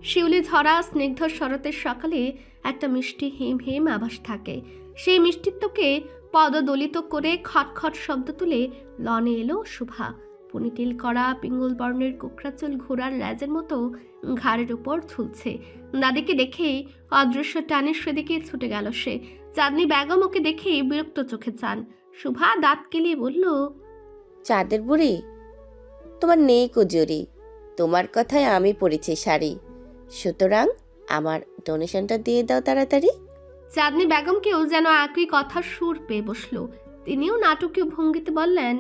শিউলি ঝরা স্নিগ্ধ শরতের সকালে একটা মিষ্টি হিম হিম আভাস থাকে। সেই মিষ্টিত্বকে পদদলিত করে খটখট শব্দ তুলে লনে এলো শুভা। পনিটেল করা পিঙ্গল বর্ণের কোকড়াচুল ঘোড়ার ল্যাজের মতো ঘাড়ের উপর ঝুলছে। দাদিকে দেখে অদৃশ্য টানে সেদিকে ছুটে গেল সে। চাঁদনি বেগম ওকে দেখে বিরক্ত চোখে চান। শুভা দাঁত কেলিয়ে বলল, চাঁদের বুড়ি, তোমার নেই কুজুরি, তোমার কথায় আমি পরেছি শাড়ি, সুতরাং আমার ডোনেশনটা দিয়ে দাও তাড়াতাড়ি। চাঁদনি বেগমকেও যেন একই কথার সুর পেয়ে বসলো। তিনিও নাটকীয় ভঙ্গিতে বললেন,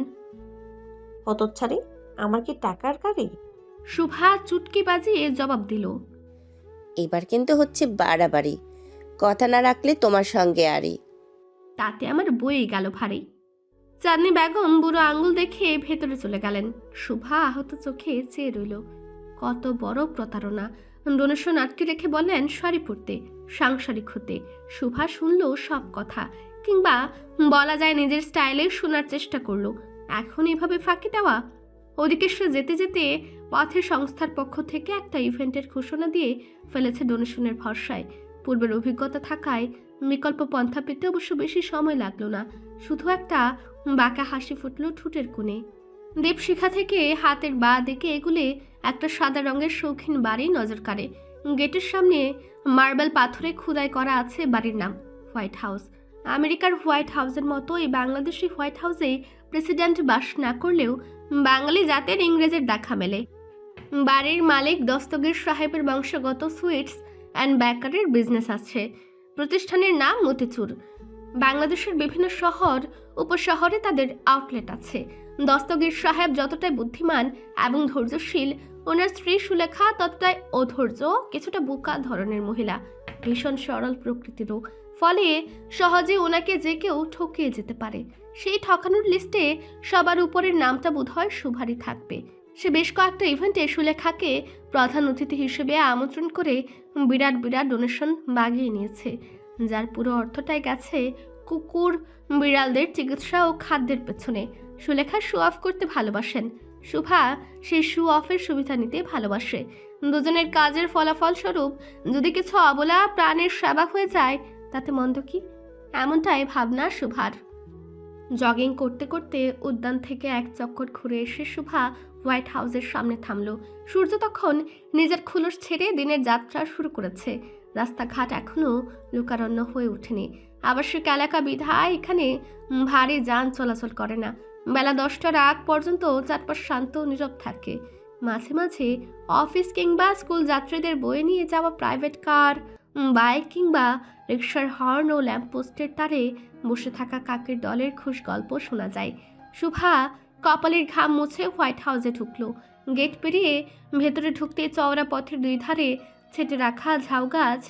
হতচ্ছাড়ি, আমার কি টাকার গাড়ি? শুভা চুটকি বাজিয়ে জবাব দিল, এবার কিন্তু হচ্ছে বাড়াবাড়ি, কথা না রাখলে তোমার সঙ্গে আরই। তাতে আমার বই গেল ভারী। চাঁদনি বেগম বুড়ো আঙ্গুল দেখে ভেতরে চলে গেলেন। শুভা আহত চোখে চেয়ে রইল। কত বড় প্রতারণা! ডোনেশন আটকে রেখে বললেন শাড়ি পরতে, সাংসারিক হতে। শুভা শুনল সব কথা, কিংবা বলা যায় নিজের স্টাইলে শোনার চেষ্টা করলো। এখন এভাবে ফাঁকি দেওয়া? ওদিকে সে যেতে যেতে পথের সংস্থার পক্ষ থেকে একটা ইভেন্টের ঘোষণা দিয়ে ফেলেছে ডোনেশনের ভরসায়। পূর্বের অভিজ্ঞতা থাকায় বিকল্প পন্থা পেতে অবশ্য বেশি সময় লাগলো না। শুধু একটা বাঁকা হাসি ফুটল ঠোঁটের কোণে। দীপশিখা থেকে হাতের বাঁ দিকে এগুলে একটা সাদা রঙের শৌখিন বাড়ি নজর কাড়ে। গেটের সামনে মার্বেল পাথরে খোদাই করা আছে বাড়ির নাম হোয়াইট হাউস। আমেরিকার হোয়াইট হাউসের মতো এই বাংলাদেশি হোয়াইট হাউসে প্রেসিডেন্ট বাস না করলেও বাঙালি জাতের ইংরেজের দেখা মেলে। বাড়ির মালিক দস্তগীর সাহেবের বংশগত সুইটস অ্যান্ড বেকারির বিজনেস আছে। প্রতিষ্ঠানের নাম মতিচুর। বাংলাদেশের বিভিন্ন শহর উপশহরে তাদের আউটলেট আছে। দস্তগীর সাহেব যতটাই বুদ্ধিমান এবং ধৈর্যশীল, ওনার স্ত্রী সুলেখা ততটাই অধৈর্য, কিছুটা বোকা ধরনের মহিলা, ভীষণ সরল প্রকৃতিরও। ফলে সহজে ওনাকে যে কেউ ঠকিয়ে যেতে পারে। সেই ঠকানোর লিস্টে সবার উপরের নামটা বোধহয় শুভারই থাকবে। সে বেশ কয়েকটা ইভেন্টে সুলেখাকে প্রধান অতিথি হিসেবে আমন্ত্রণ করে বিরাট বিরাট ডোনেশন বাগিয়ে নিয়েছে, যার পুরো অর্থটাই গেছে কুকুর বিড়ালদের চিকিৎসা ও খাদ্যের পেছনে। সুলেখা শো অফ করতে ভালোবাসেন, শুভা সেই শো অফের সুবিধা নিতে ভালোবাসে। দুজনের কাজের ফলাফল স্বরূপ যদি কিছু অবলা প্রাণের সেবা হয়ে যায় তাতে মন্দ কি? এমনটাই ভাবনা শুভার। জগিং করতে করতে উদ্যান থেকে এক চক্কর ঘুরে এসে শুভা হোয়াইট হাউসের সামনে থামল। সূর্য তখন নিজের খুলস ছেড়ে দিনের যাত্রা শুরু করেছে। রাস্তাঘাট এখনও লোকারণ্য হয়ে ওঠেনি। আবাসিক এলাকা বিধায় এখানে ভারী যান চলাচল করে না। বেলা 10টার আগ পর্যন্ত চারপাশ শান্ত নীরব থাকে। মাঝে মাঝে অফিস কিংবা স্কুল যাত্রীদের বয়ে নিয়ে যাওয়া প্রাইভেট কার, বাইক কিংবা রিক্সার হর্ন ও ল্যাম্পপোস্টের তারে বসে থাকা কাকের দলের খুশ গল্প শোনা যায়। শুভা কপালের ঘাম মুছে হোয়াইট হাউসে ঢুকলো। গেট পেরিয়ে ভেতরে ঢুকতে চওড়া পথের দুই ধারে ছেটে রাখা ঝাউ গাছ।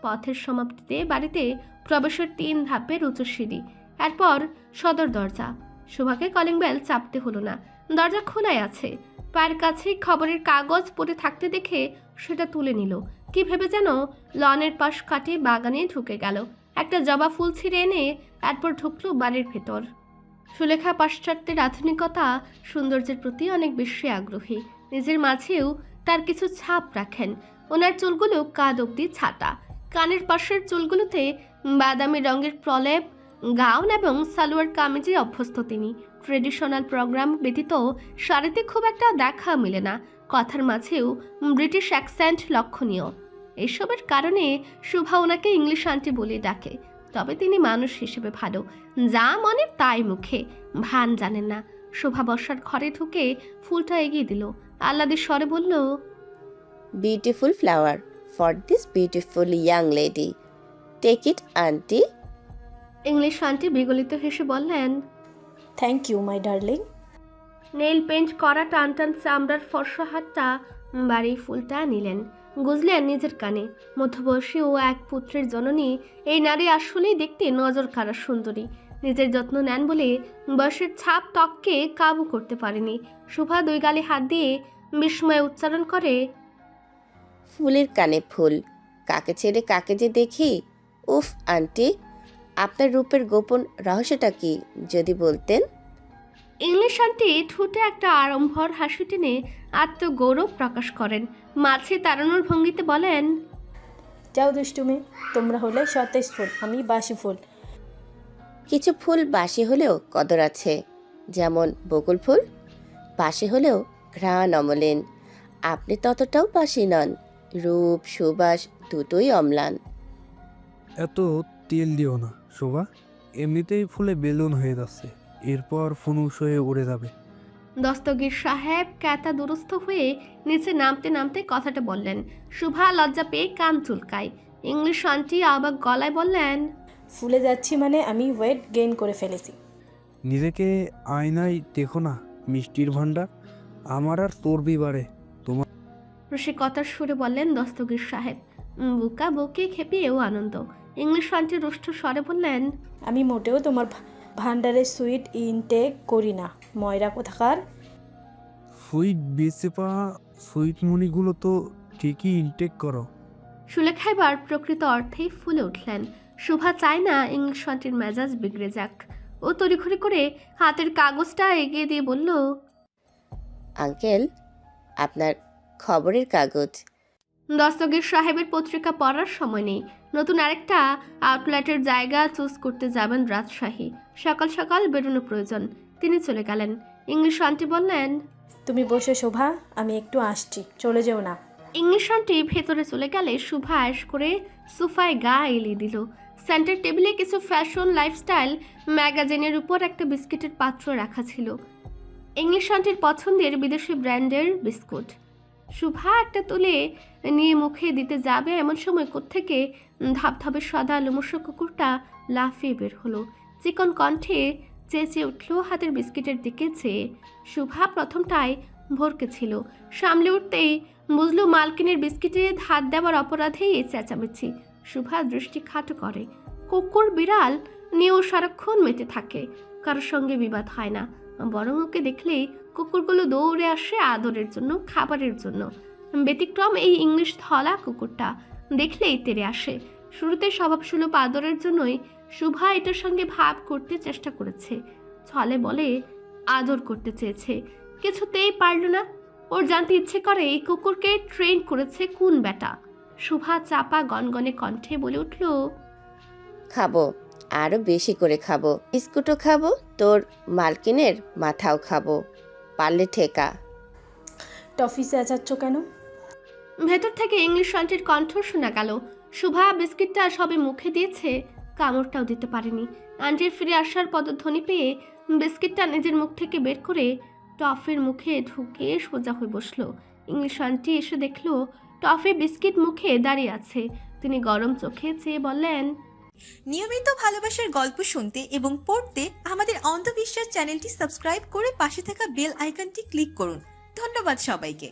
পথের সমাপ্তিতে বাড়িতে প্রবেশের 3 ধাপের উঁচু সিঁড়ি, এরপর সদর দরজা। শুভাকে কলিং বেল চাপতে হলো না, দরজা খোলাই আছে। পায়ের কাছে খবরের কাগজ পড়ে থাকতে দেখে সেটা তুলে নিল। কি ভেবে যেন লনের পাশ কাটিয়ে বাগানে ঢুকে গেল। একটা জবা ফুল ছিঁড়ে এনে এরপর ঢুকলো বাড়ির ভেতর। সুলেখা পাশ্চাত্যের আধুনিকতা সৌন্দর্যের প্রতি অনেক বেশি আগ্রহী। নিজের মাঝেও তার কিছু ছাপ রাখেন। ওনার চুলগুলো কাঁধ অব্দি ছাটা, কানের পাশের চুলগুলোতে বাদামি রঙের প্রলেপ, গাউন এবং সালোয়ার কামিজে অভ্যস্ত তিনি। ট্রেডিশনাল প্রোগ্রাম ব্যতীত শাড়িতে খুব একটা দেখা মেলে না। কথার মাঝেও ব্রিটিশ অ্যাকসেন্ট লক্ষণীয়। এসবের কারণে শুভা ওনাকে ইংলিশ আন্টি বলে ডাকে। তবে তিনি মানুষ হিসেবে ভালো, যা মনে তাই মুখে, ভান জানেন না। শোভা বর্ষার ঘরে ঢুকে ফুলটা এগিয়ে দিল, আহ্লাদের স্বরে বলল, beautiful flower for this beautiful young lady, take it aunty. English aunty বিগলিত হেসে বললেন, thank you my darling. Nail paint করা টান টান চামড়ার ফর্সা হাতটা বাড়ি ফুলটা নিলেন, গুজলেন নিজের কানে। মধ্যবয়সী ও এক পুত্রের জননী এই নারী আসলেই দেখতে নজর কাড়া সুন্দরী। নিজের যত্ন নেন বলে বয়সের ছাপ ত্বককে কাবু করতে পারেনি। শুভা 2 গালে হাত দিয়ে বিস্ময়ে উচ্চারণ করে, ফুলের কানে ফুল, কাকে ছেড়ে কাকে যে দেখি। উফ আন্টি, আপনার রূপের গোপন রহস্যটা কি যদি বলতেন? ইংলিশ আন্টি ঠোঁটে একটা আড়ম্বর হাসি টেনে আত্মগৌরব প্রকাশ করেন। মাছে তাড়ানোর ভঙ্গিতে বলেন, যাও দুষ্টুমি, তোমরা হলে সতেজ ফুল, আমি বাসি ফুল। কিছু ফুল বাসি হলেও কদর আছে, যেমন বকুল ফুল। বাসি হলেও ঘ্রাণ অমলিন, আপনি ততটাও বাসি নন। রূপ সুবাস দুটোই অম্লান। এত তেল দিও না শোভা, এমনিতেই ফুলে বেলুন হয়ে যাচ্ছে, এরপর ফুনুস হয়ে উড়ে যাবে। দস্তগীর সাহেব ক্যাতা দুরস্থ হয়ে নিচে নামতে নামতে কথাটা বললেন। শুভা লজ্জা পেয়ে কান চুলকায়। ইংলিশ আন্টি অবাক গলায় বললেন, ফুলে যাচ্ছি মানে আমি ওয়েট গেইন করে ফেলেছি। নিজেকে আয়নায় দেখো না মিষ্টির ভান্ডার, আমার আর চর্বি বাড়ে তোমার। রসিকতার সুরে বললেন দস্তগীর সাহেব। বুকা বুকে খেপিয়েও আনন্দ। ইংলিশ আন্টি রুষ্ট স্বরে বললেন, আমি মোটেও তোমার ভান্ডারে সুইট ইনটেক করি না, ময়রা কোথাকার। সুইট বেঁচে পাওয়া সুইট মনিগুলো তো ঠিকই ইনটেক করো। সুলেখা এবার প্রকৃত অর্থেই ফুলে উঠলেন। শুভা চায় না ইংলিশ আন্টির মেজাজ বিগড়ে যাক। ও তড়িঘড়ি করে হাতের কাগজটা এগিয়ে দিয়ে বলল, আঙ্কেল, আপনার খবরের কাগজ। দস্তগীর সাহেবের পত্রিকা পড়ার সময় নেই। নতুন আরেকটা আউটলেটের জায়গা চুজ করতে যাবেন রাজশাহী। সকাল সকাল বেরোনো প্রয়োজন। তিনি চলে গেলেন। ইংলিশ আন্টি বললেন, তুমি বসে শোভা, আমি একটু আসছি, চলে যেও না। ইংলিশ আন্টি ভেতরে চলে গেলে শুভা আয়েশ করে সোফায় গা এলিয়ে দিল। সেন্টার টেবিলে কিছু ফ্যাশন লাইফস্টাইল ম্যাগাজিনের উপর একটা বিস্কিটের পাত্র রাখা ছিল। ইংলিশ আন্টির পছন্দের বিদেশি ব্র্যান্ডের বিস্কুট। শুভা একটা তুলে নিয়ে মুখে দিতে যাবে এমন সময় কোত্থেকে ধাপধাপে সাদা লোমশ কুকুরটা লাফিয়ে বের হলো। চিকন কণ্ঠে চেঁচিয়ে উঠল হাতের বিস্কিটের দিকে চেয়ে। শুভা প্রথমটায় ভরকে ছিল, সামলে উঠতেই বুঝলো মালকিনের বিস্কিটে হাত দেওয়ার অপরাধেই এই চেঁচামেচি। শুভা দৃষ্টি খাটো করে, কুকুর বিড়াল নিয়েও সারাক্ষণ মেতে থাকে, কারোর সঙ্গে বিবাদ হয় না, বরং ওকে দেখলেই কুকুরগুলো দৌড়ে আসে আদরের জন্য, খাবারের জন্য। ব্যতিক্রম এই ইংলিশ ধলা কুকুরটা, দেখলেই তেড়ে আসে। শুরুতে স্বভাবসুলভ আদরের জন্যই শুভা এটার সঙ্গে ভাব করতে চেষ্টা করেছে, ছলে বলে আদর করতে চেয়েছে, কিছুতেই পারল না। ওর জানতে ইচ্ছে করে এই কুকুরকে ট্রেন করেছে কোন বেটা। শুভা চাপা গনগনে কণ্ঠে বলে উঠল, খাবো, আরো বেশি করে খাবো, বিস্কুটও খাবো, তোর মালকিনের মাথাও খাবো, পারলে ঠেকা। টফি চেঁচাচ্ছ কেন? ভেতর থেকে ইংলিশ আন্টির কণ্ঠ শোনা গেল। শুভা বিস্কিটটা সবে মুখে দিয়েছে, কামড়টাও দিতে পারেনি। আন্টির ফিরে আসার পদধ্বনি পেয়ে বিস্কিটটা নিজের মুখ থেকে বের করে টফির মুখে ঢুকে সোজা হয়ে বসলো। ইংলিশ আন্টি এসে দেখলো টফি বিস্কিট মুখে দাঁড়িয়ে আছে। তিনি গরম চোখে চেয়ে বললেন, নিয়মিত ভালোবাসার গল্প শুনতে এবং পড়তে আমাদের অন্ধবিশ্বাস চ্যানেলটি সাবস্ক্রাইব করে পাশে থাকা বেল আইকনটি ক্লিক করুন। ধন্যবাদ সবাইকে।